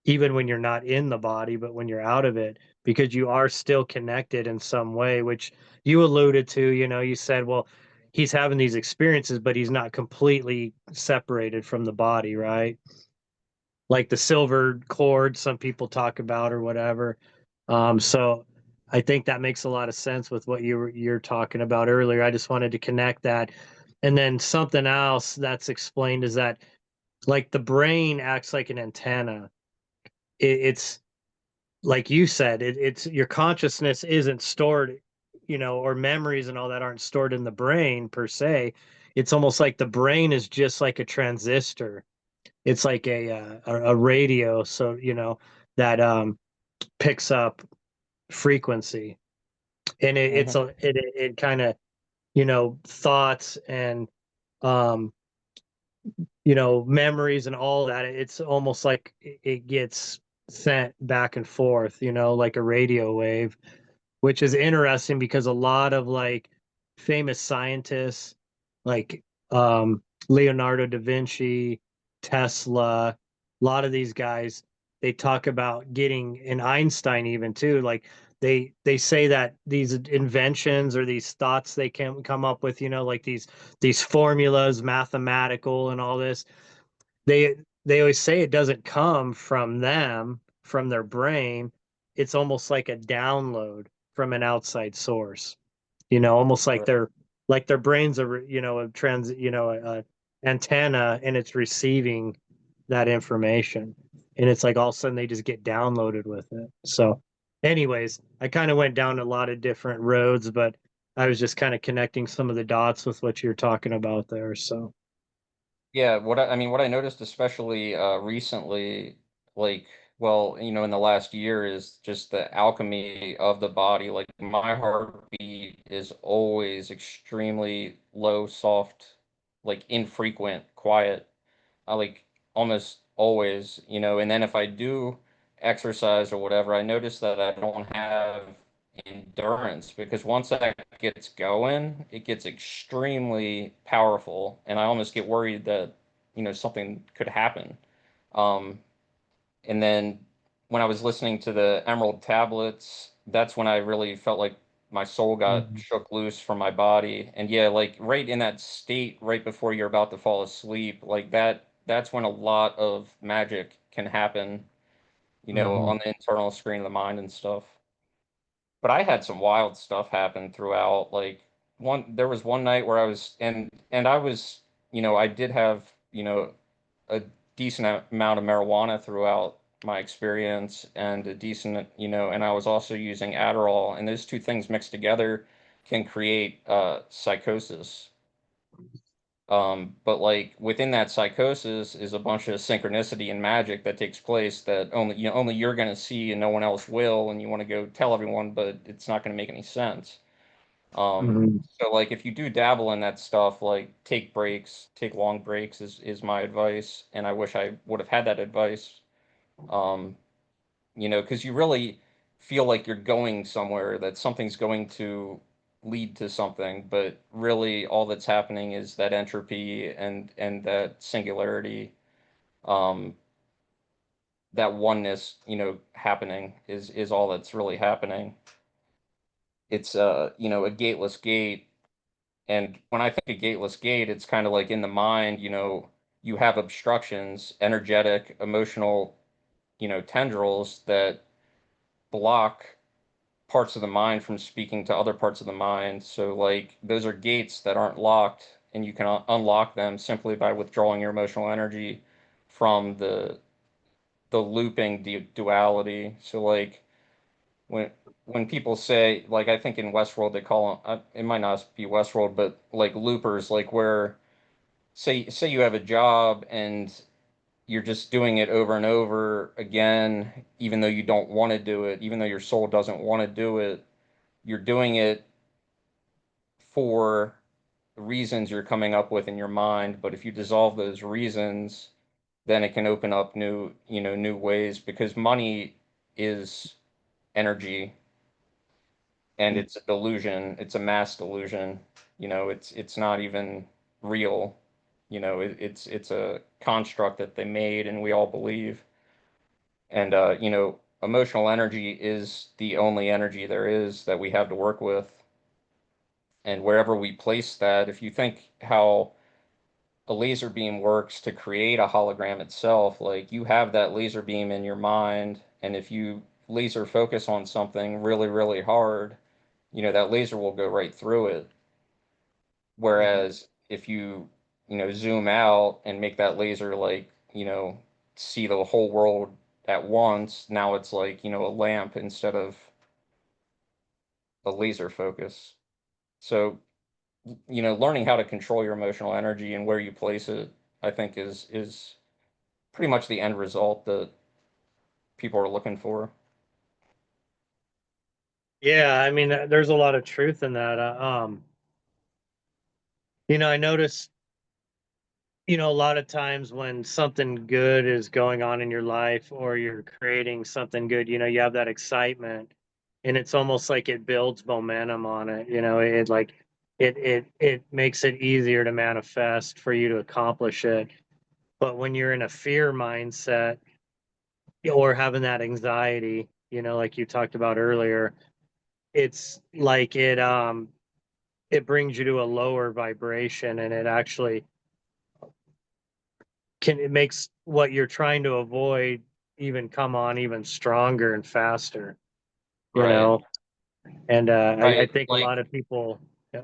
even when you're not in the body but when you're out of it, because you are still connected in some way, which you alluded to. You said, well, he's having these experiences but he's not completely separated from the body, right? Like the silver cord some people talk about or whatever. So I think that makes a lot of sense with what you're talking about earlier. I just wanted to connect that. And then something else that's explained is that like the brain acts like an antenna. It's like you said, it's your consciousness isn't stored, or memories and all that aren't stored in the brain per se. It's almost like the brain is just like a transistor. It's like a radio, so that picks up frequency, and Hmm. it kind of thoughts and um memories and all that. It's almost like it gets sent back and forth, like a radio wave, which is interesting because a lot of like famous scientists like Leonardo da Vinci, Tesla, a lot of these guys, they talk about getting, and Einstein even too, like they say that these inventions or these thoughts they can come up with, like these formulas, mathematical and all this, they they always say it doesn't come from them, from their brain. It's almost like a download from an outside source, almost like Right. their brains are, a antenna, and it's receiving that information. And it's like all of a sudden they just get downloaded with it. So anyways, I kind of went down a lot of different roads, but I was just kind of connecting some of the dots with what you're talking about there. So Yeah, I mean, what I noticed especially recently, like, well, in the last year is just the alchemy of the body. Like, my heartbeat is always extremely low, soft, like infrequent, quiet. I like almost always, and then if I do exercise or whatever, I notice that I don't have endurance because once that gets going, it gets extremely powerful, and I almost get worried that, something could happen. Um, And then when I was listening to the Emerald Tablets, that's when I really felt like my soul got Mhm. shook loose from my body. And yeah, like right in that state, right before you're about to fall asleep, like that's when a lot of magic can happen, Mhm. on the internal screen of the mind and stuff. But I had some wild stuff happen throughout. Like there was one night where I was and I was, I did have, a decent amount of marijuana throughout my experience and a decent, and I was also using Adderall, and those two things mixed together can create psychosis. But like within that psychosis is a bunch of synchronicity and magic that takes place that only you're gonna see and no one else will, and you want to go tell everyone, but it's not gonna make any sense. Mhm. So like if you do dabble in that stuff, like take breaks, take long breaks is my advice, and I wish I would have had that advice. Um, because you really feel like you're going somewhere, that something's going to lead to something, but really all that's happening is that entropy and that singularity, um, that oneness, happening is all that's really happening. It's a gateless gate. And when I think of gateless gate, it's kind of like in the mind, you have obstructions, energetic, emotional, tendrils that block parts of the mind from speaking to other parts of the mind. So, like, those are gates that aren't locked, and you can unlock them simply by withdrawing your emotional energy from the looping duality. So, like, when when people say, like, I think in Westworld they call them, it might not be Westworld, but like loopers, like where say you have a job and you're just doing it over and over again, even though you don't want to do it, even though your soul doesn't want to do it, you're doing it for reasons you're coming up with in your mind. But if you dissolve those reasons, then it can open up new ways, because money is energy, and it's a delusion. It's a mass delusion. It's not even real. It's a construct that they made, and we all believe. And emotional energy is the only energy there is that we have to work with. And wherever we place that, if you think how a laser beam works to create a hologram itself, like you have that laser beam in your mind, and if you laser focus on something really, really hard, that laser will go right through it. Mhm. Whereas if you, zoom out and make that laser like, see the whole world at once, now it's like, a lamp instead of a laser focus. So, learning how to control your emotional energy and where you place it, I think is pretty much the end result that people are looking for. Yeah, I mean, there's a lot of truth in that. I notice, a lot of times when something good is going on in your life or you're creating something good, you have that excitement and it's almost like it builds momentum on it. It like it makes it easier to manifest for you to accomplish it. But when you're in a fear mindset or having that anxiety, like you talked about earlier, it's like it brings you to a lower vibration and it actually it makes what you're trying to avoid even come on even stronger and faster, you Right. know. And I Right. think a Like lot of people, yeah.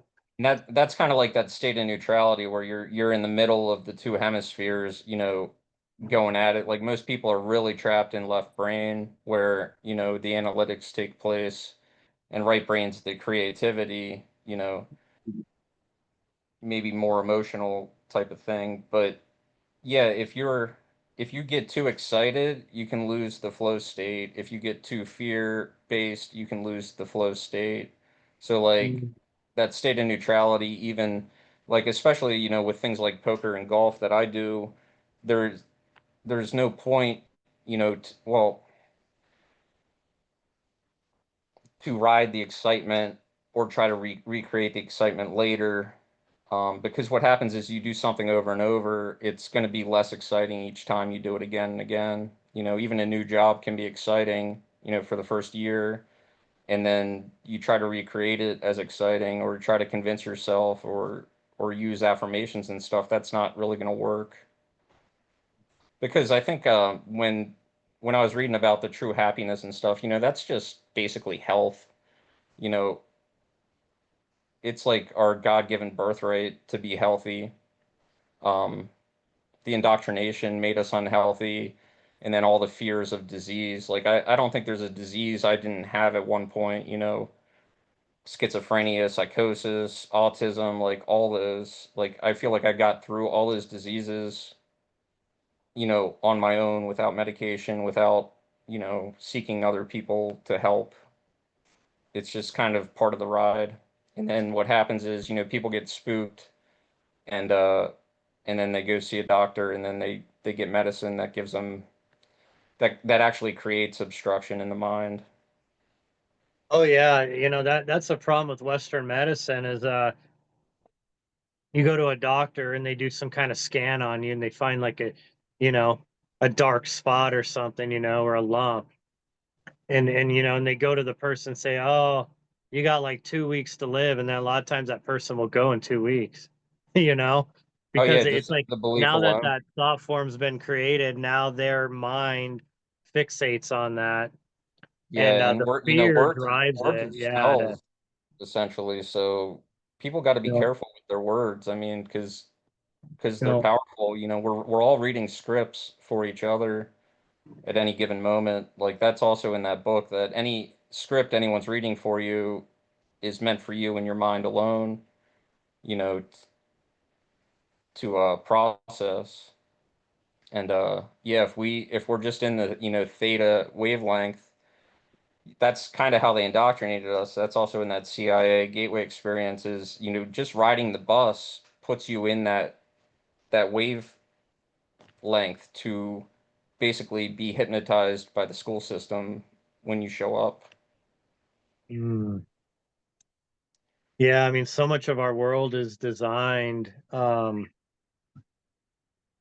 that's kind of like that state of neutrality where you're in the middle of the two hemispheres, going at it. Like most people are really trapped in left brain where, the analytics take place, and right brain's the creativity, maybe more emotional type of thing. But yeah, if you get too excited, you can lose the flow state. If you get too fear based, you can lose the flow state. So like Mm. that state of neutrality, even like especially, with things like poker and golf that I do, there's there's no point, well, to ride the excitement or try to recreate the excitement later. Because what happens is you do something over and over, it's going to be less exciting each time you do it again and again. Even a new job can be exciting, for the first year, and then you try to recreate it as exciting, or try to convince yourself, or use affirmations and stuff. That's not really going to work, because I think when I was reading about the true happiness and stuff, that's just basically health. You know, it's like our God-given birthright to be healthy. Um, the indoctrination made us unhealthy, and then all the fears of disease. Like I don't think there's a disease I didn't have at one point. Schizophrenia, psychosis, autism, like all those. Like I feel like I got through all those diseases, on my own, without medication, without, seeking other people to help. It's just kind of part of the ride. And then what happens is, people get spooked, and then they go see a doctor, and then they get medicine that gives them that actually creates obstruction in the mind. Oh yeah, that's the problem with Western medicine is you go to a doctor and they do some kind of scan on you and they find like you know, a dark spot or something, or a lump. And they go to the person and say, "Oh, you got like 2 weeks to live," and then a lot of times that person will go in 2 weeks, you know, Oh because yeah, it's just like the belief now that alone. that thought form's been created, now their mind fixates on that, and Yeah, and the fear words drives words it. are Yeah, to, spells, essentially. So people got to be you know, careful with their words. I mean, because you they're know, powerful. We're all reading scripts for each other at any given moment. Like that's also in that book, that any script anyone's reading for you is meant for you in your mind alone. You know, to process. And yeah, if we're just in the, theta wavelength, that's kind of how they indoctrinated us. That's also in that CIA gateway experience, is, just riding the bus puts you in that wavelength to basically be hypnotized by the school system when you show up. mm. Yeah, I mean, so much of our world is designed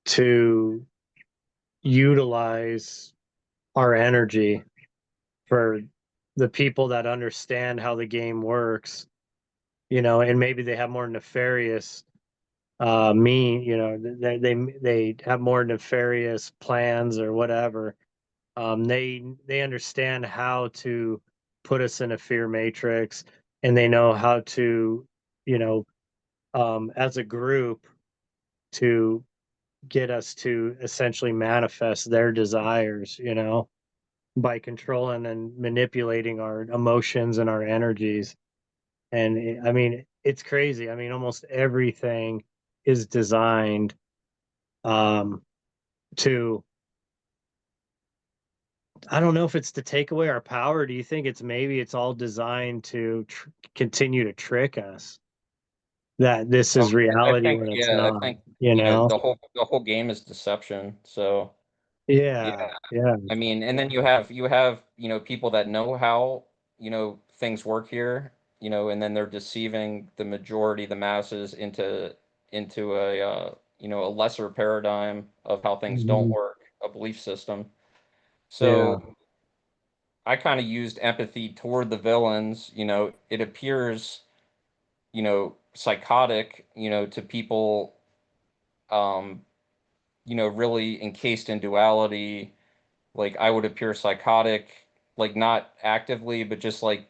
to utilize our energy for the people that understand how the game works, and maybe they have more nefarious they have more nefarious plans or whatever. They understand how to put us in a fear matrix, and they know how to, you know, as a group, to get us to essentially manifest their desires, by controlling and manipulating our emotions and our energies. And I mean, it's crazy. I mean, almost everything is designed um to, I don't know if it's to take away our power. Do you think it's maybe it's all designed to continue to trick us that this Um, is I reality think, when it's yeah, I not, think, you know? the whole game is deception. So yeah, Yeah, yeah. I mean, and then you have people that know how, things work here, and then they're deceiving the majority, the masses, into a lesser paradigm of how things don't Mhm. work, a belief system. Yeah. So I kind of used empathy toward the villains. It appears, psychotic, to people, um, really encased in duality. Like I would appear psychotic, like not actively, but just like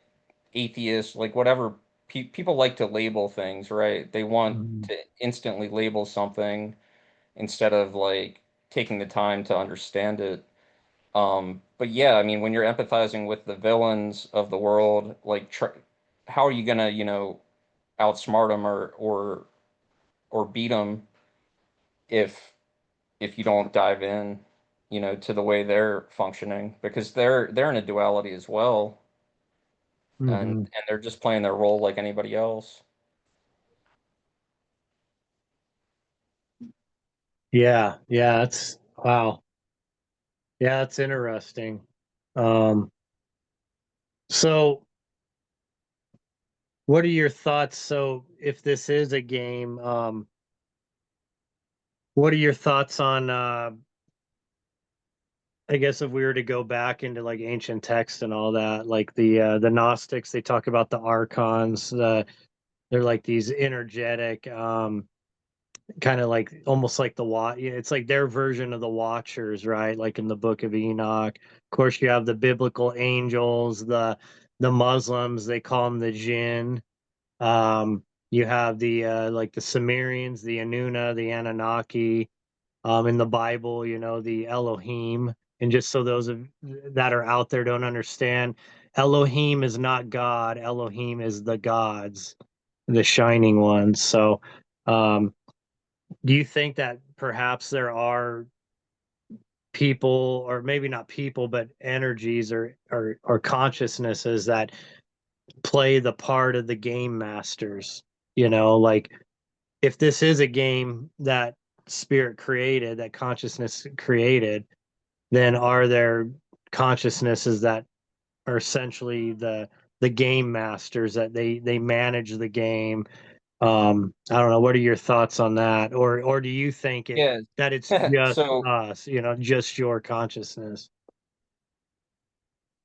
atheist, like whatever. People like to label things, right? They want Mhm. to instantly label something instead of like taking the time to understand it. But yeah, I mean, when you're empathizing with the villains of the world, like, how are you gonna, outsmart them, or beat them, if you don't dive in, to the way they're functioning, because they're in a duality as well, and Mhm. they're just playing their role like anybody else. Yeah, yeah, that's wow. Yeah, that's interesting. Um, so what are your thoughts? So if this is a game, what are your thoughts on I guess if we were to go back into like ancient texts and all that, like the Gnostics, they talk about the archons. They're like these energetic, kind of like almost like the watch. It's like their version of the Watchers, right? Like in the Book of Enoch. Of course, you have the biblical angels, the Muslims, they call them the jinn. You have the like the Sumerians, the Anuna, the Anunnaki. In the Bible, the Elohim. And just so those of that are out there don't understand, Elohim is not God. Elohim is the gods, the shining ones. So, um, do you think that perhaps there are people, or maybe not people, but energies or consciousnesses that play the part of the game masters? Like if this is a game that spirit created, that consciousness created, then are there consciousnesses that are essentially the game masters, that they manage the game? I don't know. What are your thoughts on that? Or do you think Yeah. that it's just So us, just your consciousness?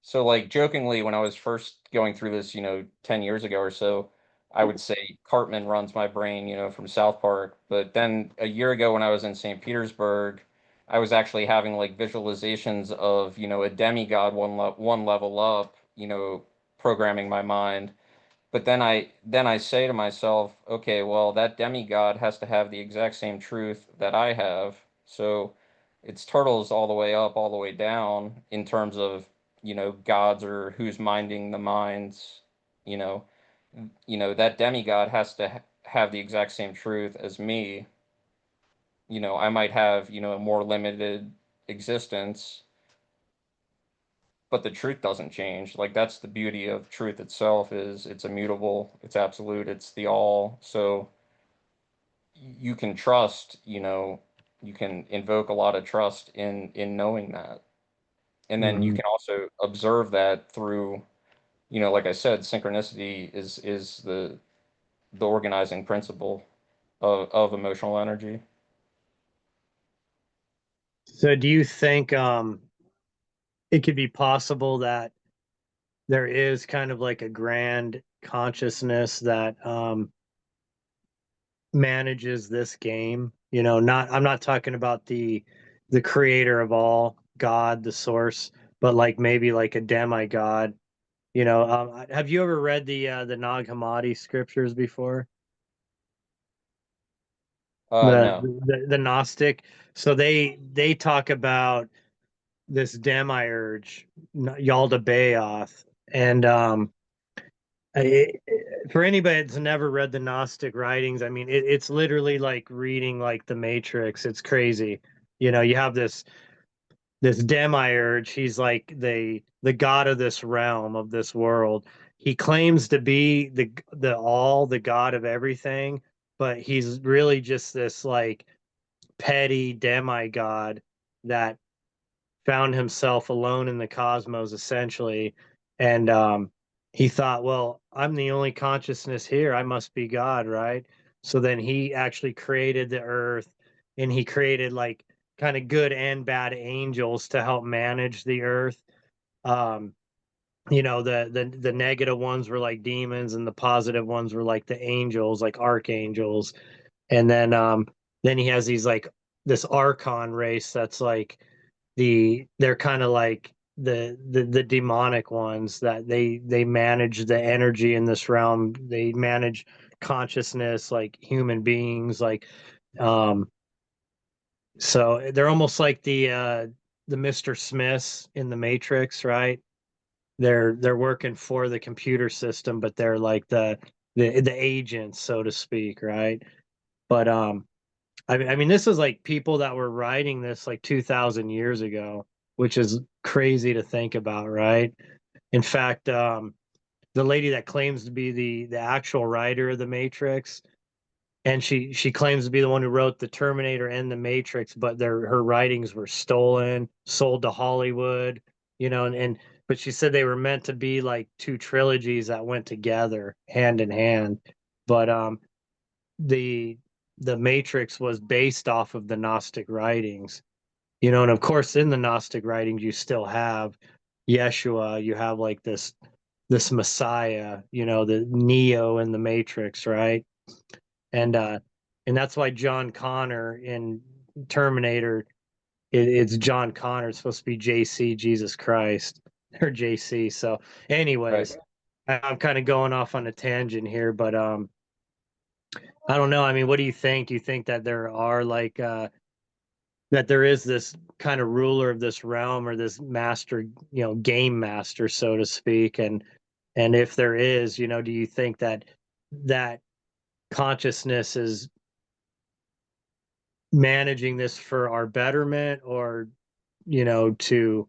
So, like, jokingly, when I was first going through this, 10 years ago or so, I would say Cartman runs my brain, from South Park. But then a year ago when I was in St. Petersburg, I was actually having like visualizations of, a demigod one level up, programming my mind. But then I say to myself, okay, well, that demigod has to have the exact same truth that I have. So it's turtles all the way up, all the way down in terms of, gods or who's minding the minds, you know. That demigod has to have the exact same truth as me. I might have, a more limited existence, but the truth doesn't change. Like that's the beauty of truth itself, is it's immutable, it's absolute, it's the all. So you can trust, you can invoke a lot of trust in knowing that. And then you Mhm. can also observe that through, like I said, synchronicity is the organizing principle of emotional energy. So do you think it could be possible that there is kind of like a grand consciousness that manages this game? Not, I'm not talking about the creator of all, God, the source, but like maybe like a demigod. Have you ever read the Nag Hammadi scriptures before? The No. the Gnostic. So they talk about this demiurge, Yaldabaoth, and I, for anybody that's never read the Gnostic writings, I mean, it's literally like reading like the Matrix. It's crazy. You have this demiurge. He's like the god of this realm, of this world. He claims to be the god of everything, but he's really just this like petty demigod that found himself alone in the cosmos essentially. And he thought, well, I'm the only consciousness here, I must be God, right? So then he actually created the earth, and he created like kind of good and bad angels to help manage the earth. um the negative ones were like demons, and the positive ones were like the angels, like archangels. And then he has these like this archon race that's like they're kind of like the demonic ones, that they manage the energy in this realm. They manage consciousness like human beings, like um so they're almost like the Mr. Smiths in the Matrix, right? They're working for the computer system, but they're like the agents, so to speak, right? But I mean, this is like people that were writing this like 2,000 years ago, which is crazy to think about, right? In fact, the lady that claims to be the actual writer of the Matrix, and she claims to be the one who wrote the Terminator and the Matrix, but her writings were stolen, sold to Hollywood, and but she said they were meant to be like two trilogies that went together hand in hand. But the the Matrix was based off of the Gnostic writings. And of course in the Gnostic writings you still have Yeshua, you have like this Messiah, the Neo in the Matrix, right? And and that's why John Connor in Terminator, it's John Connor, it's supposed to be JC, Jesus Christ, or JC. So Right. anyways, I'm kind of going off on a tangent here, but I don't know. I mean, what do you think? Do you think that there are like that there is this kind of ruler of this realm, or this master, game master, so to speak? And if there is, do you think that that consciousness is managing this for our betterment, or to,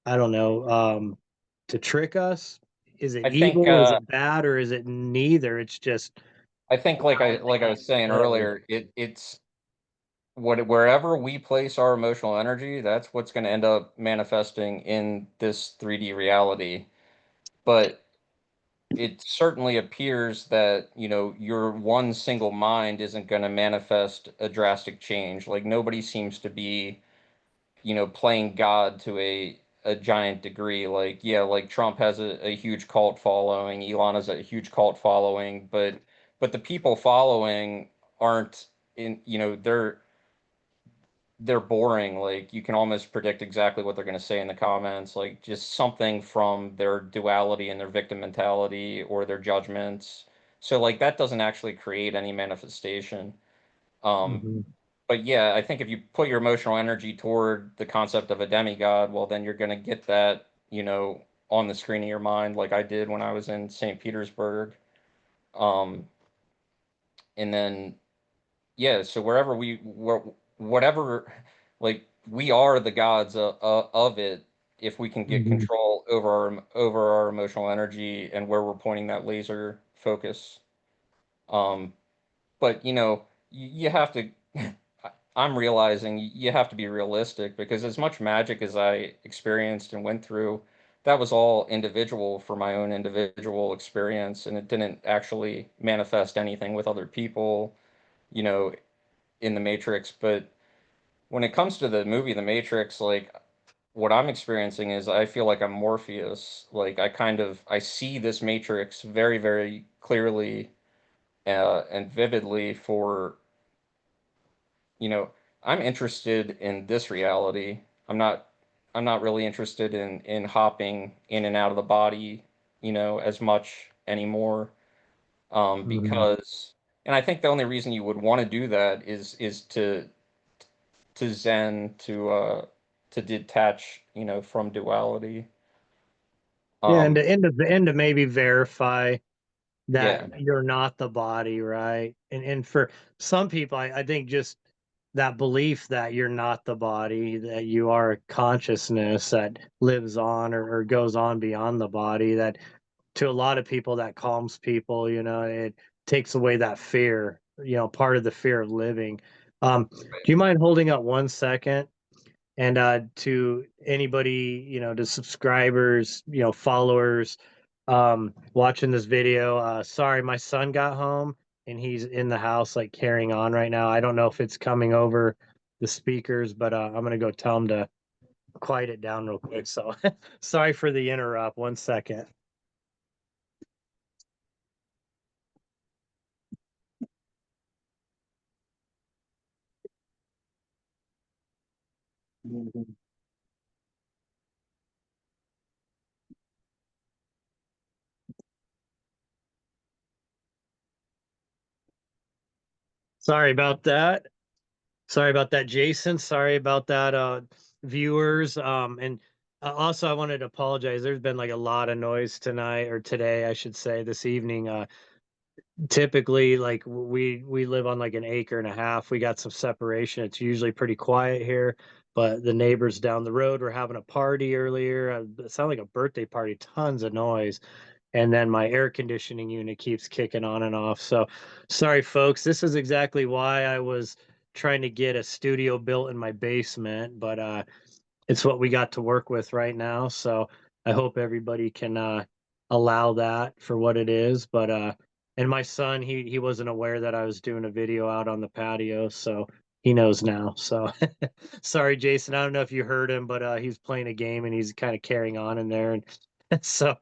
I don't know, to trick us? Is it I think evil? Is it bad? Or is it neither? It's just I think like I was saying early. earlier, it's wherever we place our emotional energy, that's what's going to end up manifesting in this 3D reality. But it certainly appears that, your one single mind isn't going to manifest a drastic change. Like nobody seems to be, playing God to a giant degree. Like, yeah, like Trump has a huge cult following, Elon has a huge cult following, but the people following aren't in, they're boring. Like you can almost predict exactly what they're going to say in the comments, like just something from their duality and their victim mentality or their judgments. So like that doesn't actually create any manifestation. Um, Mhm. but yeah, I think if you put your emotional energy toward the concept of a demigod, well, then you're going to get that, on the screen of your mind, like I did when I was in St. Petersburg. Um, and then yeah, so whatever, like we are the gods of it if we can get Mhm. control over our emotional energy and where we're pointing that laser focus. Um, but you have to. I'm realizing you have to be realistic because as much magic as I experienced and went through, that was all individual for my own individual experience, and it didn't actually manifest anything with other people. You know, in the Matrix, but when it comes to the movie The Matrix, like what I'm experiencing is I feel like I'm Morpheus. Like I see this Matrix very, very clearly and vividly for, you know, I'm interested in this reality. I'm not I'm not really interested in hopping in and out of the body, as much anymore. Mhm. Because and I think the only reason you would want to do that is to Zen to detach, from duality. Yeah, and Um, to maybe verify that yeah, you're not the body, right? And for some people, I think just that belief that you're not the body, that you are a consciousness that lives on, or goes on beyond the body, that to a lot of people that calms people, it takes away that fear, part of the fear of living. Do you mind holding up 1 second? And to anybody, to subscribers, followers, watching this video, sorry, my son got home and he's in the house like carrying on right now. I don't know if it's coming over the speakers, but I'm gonna go tell him to quiet it down real quick. So sorry for the interrupt. 1 second. Sorry about that. Sorry about that, Jason. Sorry about that, viewers. And also, I wanted to apologize. There's been like a lot of noise tonight, or today, I should say, this evening. Typically, like we live on like an acre and a half. We got some separation. It's usually pretty quiet here, but the neighbors down the road were having a party earlier. It sounded like a birthday party. Tons of noise, and then my air conditioning unit keeps kicking on and off. So sorry, folks. This is exactly why I was trying to get a studio built in my basement, but it's what we got to work with right now. So I hope everybody can allow that for what it is. But and my son, he wasn't aware that I was doing a video out on the patio, so he knows now. So sorry, Jason. I don't know if you heard him, but he's playing a game and he's kind of carrying on in there. And so,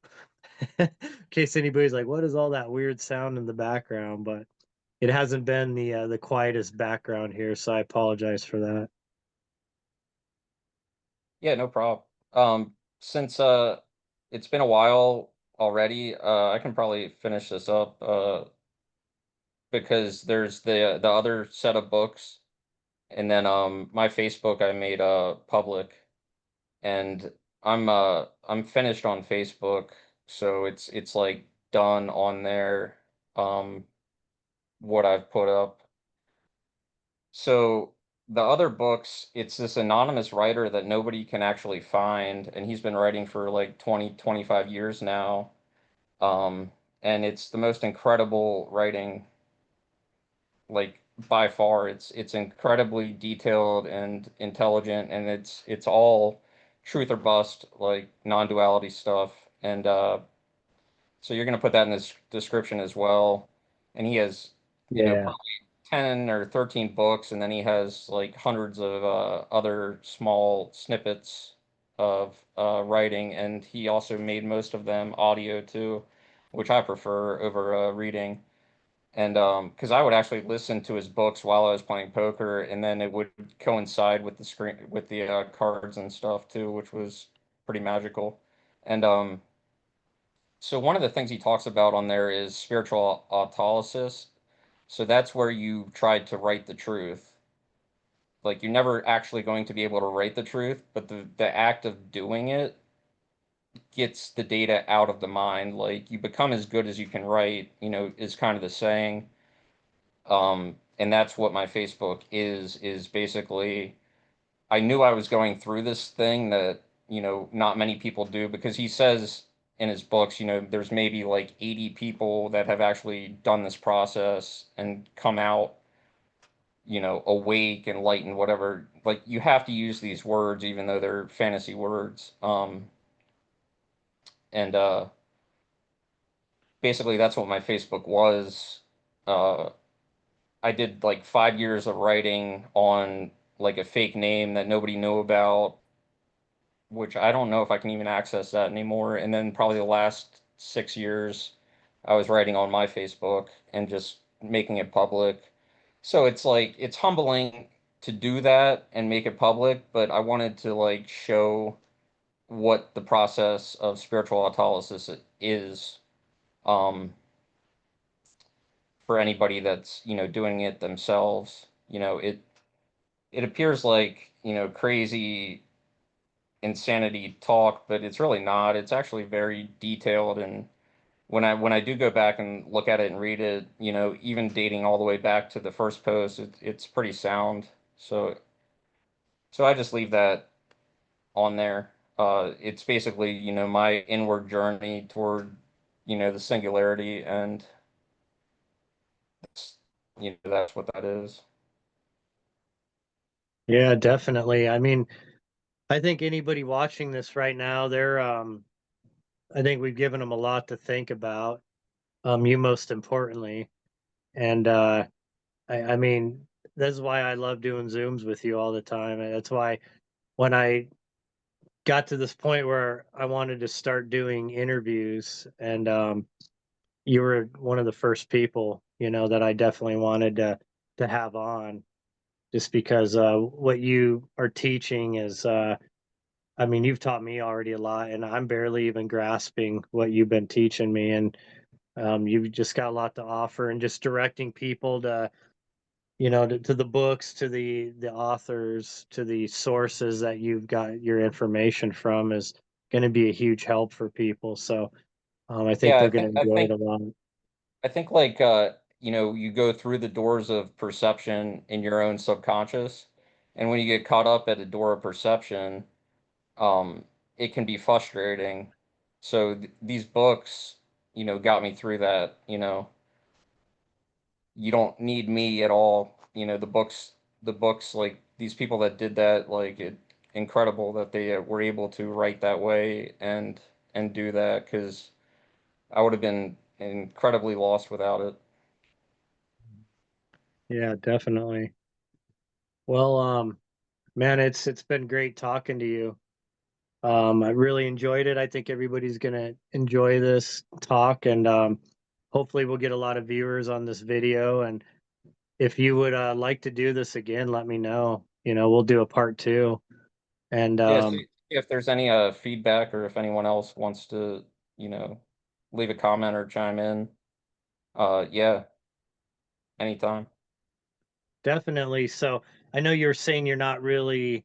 in case anybody's like, what is all that weird sound in the background? But it hasn't been the quietest background here, so I apologize for that. Yeah, no problem. Since it's been a while already, I can probably finish this up because there's the other set of books, and then my Facebook I made public, and I'm finished on Facebook, so it's like done on there. Um, what I've put up. So the other books, it's this anonymous writer that nobody can actually find, and he's been writing for like 20, 25 years now. Um, and it's the most incredible writing, like by far. It's incredibly detailed and intelligent, and it's all truth or bust, like non-duality stuff. And so you're gonna put that in this description as well. And he has, Yeah, 10 or 13 books, and then he has like hundreds of other small snippets of writing, and he also made most of them audio too, which I prefer over reading. And because I would actually listen to his books while I was playing poker, and then it would coincide with the screen with the cards and stuff too, which was pretty magical. And so one of the things he talks about on there is spiritual autolysis. So that's where you tried to write the truth. Like you're never actually going to be able to write the truth, but the act of doing it gets the data out of the mind. Like you become as good as you can write, is kind of the saying. And that's what my Facebook is basically I knew I was going through this thing that, not many people do because he says in his books, there's maybe like 80 people that have actually done this process and come out, awake, enlightened, whatever. Like you have to use these words even though they're fantasy words. And basically that's what my Facebook was. Uh, I did like 5 years of writing on like a fake name that nobody knew about, which I don't know if I can even access that anymore. And then probably the last 6 years, I was writing on my Facebook and just making it public. So it's like it's humbling to do that and make it public, but I wanted to like show what the process of spiritual autolysis is, um, for anybody that's doing it themselves. It appears like crazy insanity talk, but it's really not. It's actually very detailed, and when I do go back and look at it and read it, even dating all the way back to the first post, it's pretty sound. So I just leave that on there. It's basically, my inward journey toward, the singularity, and that's, that's what that is. yeah, definitely. I mean, I think anybody watching this right now, I think we've given them a lot to think about. You most importantly, and I mean, that's why I love doing Zooms with you all the time. And that's why when I got to this point where I wanted to start doing interviews, and you were one of the first people, that I definitely wanted to have on, just because what you are teaching is, I mean, you've taught me already a lot, and I'm barely even grasping what you've been teaching me, and you've just got a lot to offer, and just directing people to the books, to the authors, to the sources that you've got your information from is going to be a huge help for people. So I think Yeah, they're going to enjoy it a lot. I think like you go through the doors of perception in your own subconscious, and when you get caught up at a door of perception, it can be frustrating. So these books, got me through that. You don't need me at all. The books, like these people that did that, like incredible that they were able to write that way and do that because I would have been incredibly lost without it. Yeah, definitely. Well, man, it's been great talking to you. I really enjoyed it. I think everybody's gonna enjoy this talk, and hopefully we'll get a lot of viewers on this video. And if you would like to do this again, let me know. We'll do a part two. And Yeah, see if there's any feedback or if anyone else wants to, you know, leave a comment or chime in. Yeah, anytime. definitely. So I know you were saying you're not really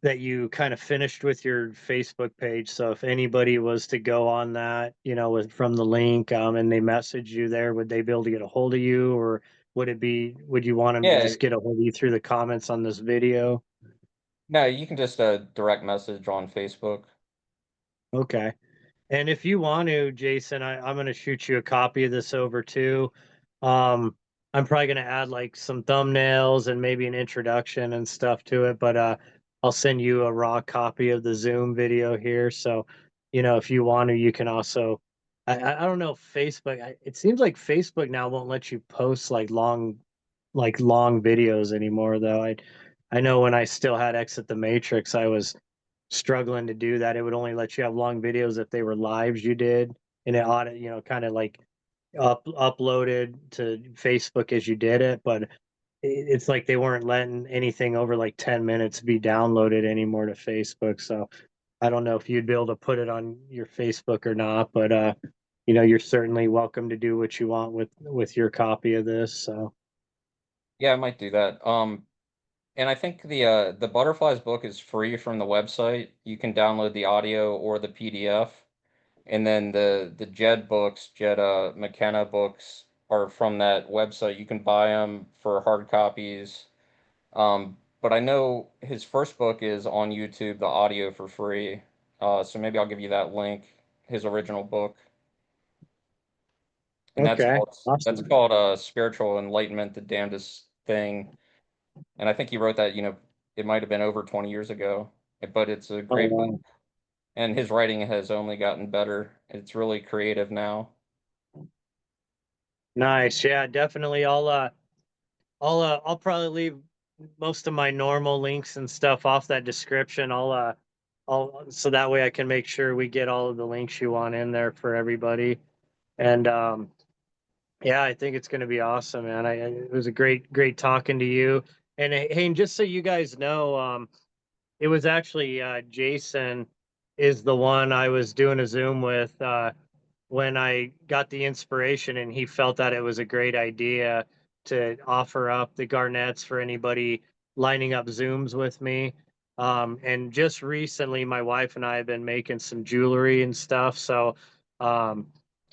that you kind of finished with your Facebook page. So if anybody was to go on that, with from the link, and they message you there, would they be able to get a hold of you, or would you want them to Yeah, just get a hold of you through the comments on this video? no, you can just direct message on Facebook. Okay. And if you want to, Jason, I'm going to shoot you a copy of this over too. Um, I'm probably going to add like some thumbnails and maybe an introduction and stuff to it, but I'll send you a raw copy of the Zoom video here. So, if you want to, you can also. I don't know if Facebook. It seems like Facebook now won't let you post like long videos anymore, though. I know when I still had Exit the Matrix, I was struggling to do that. It would only let you have long videos if they were lives you did, and it ought to, kind of like uploaded to Facebook as you did it. But it's like they weren't letting anything over like 10 minutes be downloaded anymore to Facebook. So I don't know if you'd be able to put it on your Facebook or not, but you're certainly welcome to do what you want with your copy of this. So Yeah, I might do that. And I think the Butterflies book is free from the website. You can download the audio or the PDF. And then the Jed books, Jed McKenna books are from that website. You can buy them for hard copies. But I know his first book is on YouTube, the audio for free. So maybe I'll give you that link, his original book. And okay, that's awesome. called Spiritual Enlightenment, the Damnedest Thing. And I think he wrote that, it might have been over 20 years ago, but it's a Oh great book. wow. And his writing has only gotten better. It's really creative now. Nice. Yeah, definitely. I'll probably leave most of my normal links and stuff off that description. I'll so that way I can make sure we get all of the links you want in there for everybody. And yeah, I think it's going to be awesome, man. It was a great talking to you. And hey, and just so you guys know, it was actually Jason is the one I was doing a Zoom with when I got the inspiration, and he felt that it was a great idea to offer up the garnets for anybody lining up Zooms with me. And just recently, my wife and I have been making some jewelry and stuff. So um,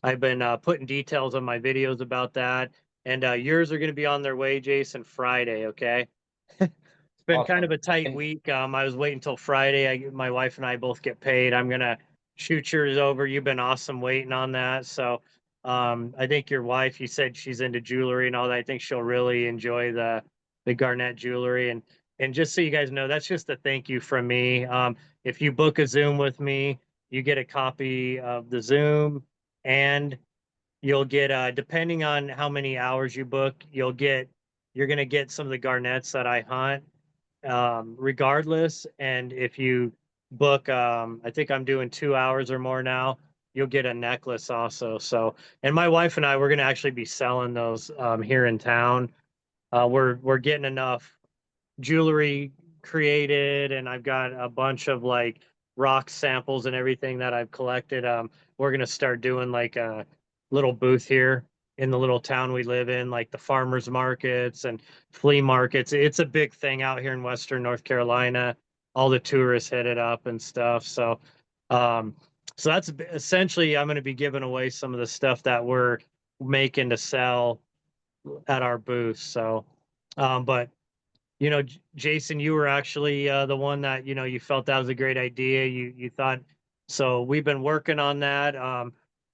I've been putting details on my videos about that. And yours are going to be on their way, Jason, Friday. Okay. It's been kind of Awesome. a tight And week. I was waiting until Friday. My wife and I both get paid. I'm gonna shoot yours over. You've been awesome waiting on that. So I think your wife, you said she's into jewelry and all that. I think she'll really enjoy the garnet jewelry. And just so you guys know, that's just a thank you from me. If you book a Zoom with me, you get a copy of the Zoom, and you'll get depending on how many hours you book, you're gonna get some of the garnets that I hunt regardless. And if you book, I think I'm doing 2 hours or more now, you'll get a necklace also. So, and my wife and I, we're going to actually be selling those here in town. We're getting enough jewelry created, and I've got a bunch of like rock samples and everything that I've collected. We're gonna start doing like a little booth here in the little town we live in, like the farmers markets and flea markets. It's a big thing out here in Western North Carolina. All the tourists hit it up and stuff. Um, so that's essentially I'm going to be giving away some of the stuff that we're making to sell at our booth. So, but Jason, you were actually the one that you felt that was a great idea. You thought so. We've been working on that.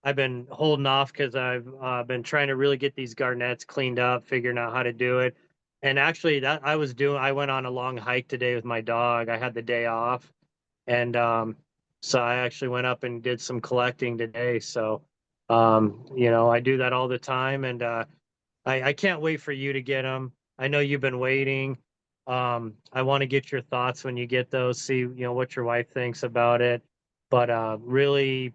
I've been holding off because I've been trying to really get these garnets cleaned up, figuring out how to do it. And actually, that I went on a long hike today with my dog. I had the day off, and so I actually went up and did some collecting today. So, I do that all the time, and I can't wait for you to get them. I know you've been waiting. I want to get your thoughts when you get those, see, what your wife thinks about it. But really,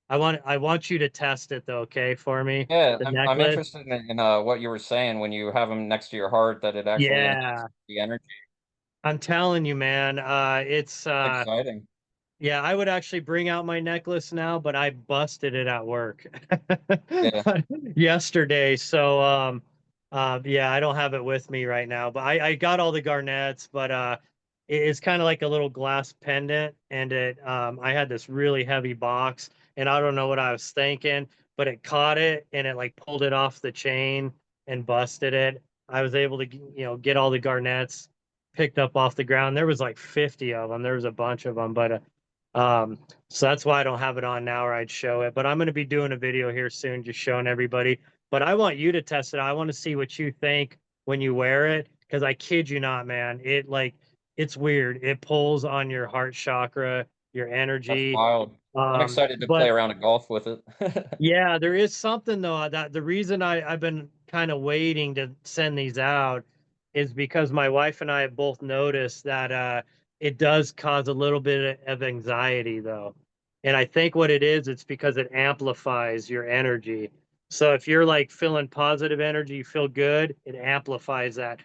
I want you to test it though, okay, for me, Yeah, the I'm necklace. interested in what you were saying when you have them next to your heart, that it actually enhances Yeah, the energy. I'm telling you, man. It's Exciting. Yeah, I would actually bring out my necklace now, but I busted it at work Yeah, yesterday. So yeah, I don't have it with me right now, but I got all the garnets, but it's kind of like a little glass pendant, and it I had this really heavy box, and I don't know what I was thinking, but it caught it and it like pulled it off the chain and busted it. I was able to get all the garnets picked up off the ground. There was like 50 of them. There was a bunch of them, but um, so that's why I don't have it on now, or I'd show it. But I'm going to be doing a video here soon, just showing everybody. But I want you to test it. I want to see what you think when you wear it, because I kid you not, man, it's weird. It pulls on your heart chakra, your that's energy. wild. I'm excited to play But around at golf with it. yeah, there is something though that the reason I've been kind of waiting to send these out is because my wife and I have both noticed that it does cause a little bit of anxiety though. And I think what it is, it's because it amplifies your energy. So if you're like feeling positive energy, you feel good, it amplifies that.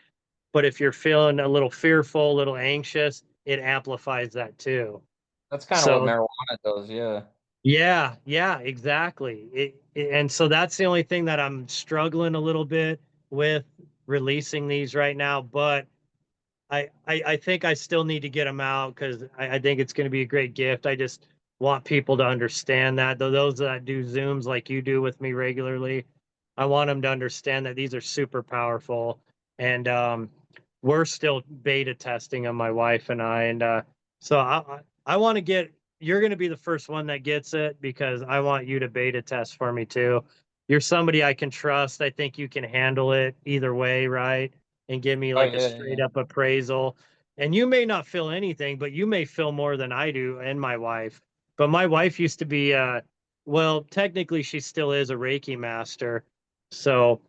But if you're feeling a little fearful, a little anxious, it amplifies that too. That's kind of what So marijuana does. Yeah. yeah, yeah, exactly. And so that's the only thing that I'm struggling a little bit with releasing these right now. But I think I still need to get them out because I think it's going to be a great gift. I just want people to understand that. Though those that do Zooms like you do with me regularly, I want them to understand that these are super powerful. And we're still beta testing them, my wife and I. And so I want to get, you're going to be the first one that gets it because I want you to beta test for me too. You're somebody I can trust. I think you can handle it either way, right? And give me Oh like a yeah, straight yeah. up appraisal. And you may not feel anything, but you may feel more than I do and my wife. But my wife used to be well, technically she still is a Reiki master. So,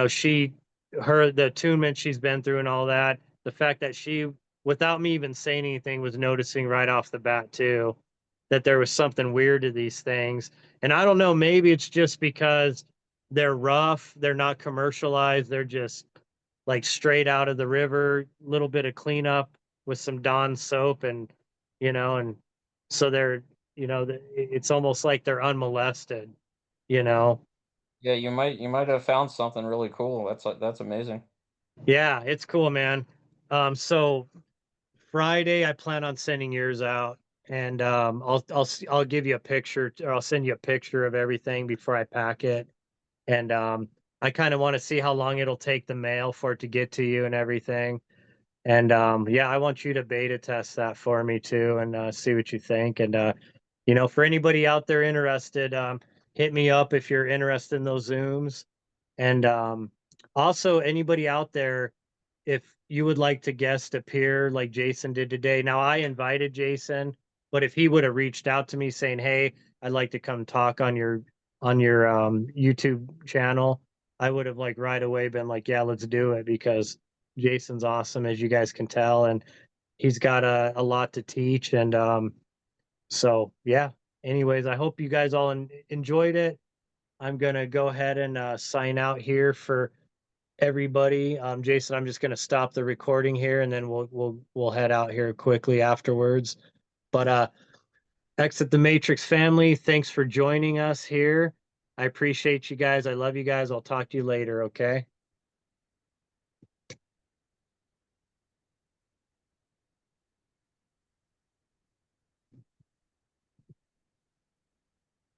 she her the attunement she's been through and all that, the fact that she without me even saying anything was noticing right off the bat too that there was something weird to these things. And I don't know, maybe it's just because they're rough, they're not commercialized, they're just like straight out of the river, little bit of cleanup with some Dawn soap and so they're, it's almost like they're unmolested, you know. Yeah, you might have found something really cool. That's amazing. Yeah, it's cool, man. So Friday I plan on sending yours out and I'll give you a picture or I'll send you a picture of everything before I pack it. And I kind of want to see how long it'll take the mail for it to get to you and everything. And yeah, I want you to beta test that for me too and see what you think. And for anybody out there interested, hit me up if you're interested in those Zooms. And also anybody out there, if you would like to guest appear like Jason did today. Now I invited Jason, but if he would have reached out to me saying, "Hey, I'd like to come talk on your YouTube channel," I would have like right away been like, "Yeah, let's do it," because Jason's awesome, as you guys can tell, and he's got a lot to teach. And so yeah. Anyways, I hope you guys all enjoyed it. I'm gonna go ahead and sign out here for everybody. Jason, I'm just gonna stop the recording here, and then we'll head out here quickly afterwards. But Exit the Matrix family, thanks for joining us here. I appreciate you guys. I love you guys. I'll talk to you later. Okay.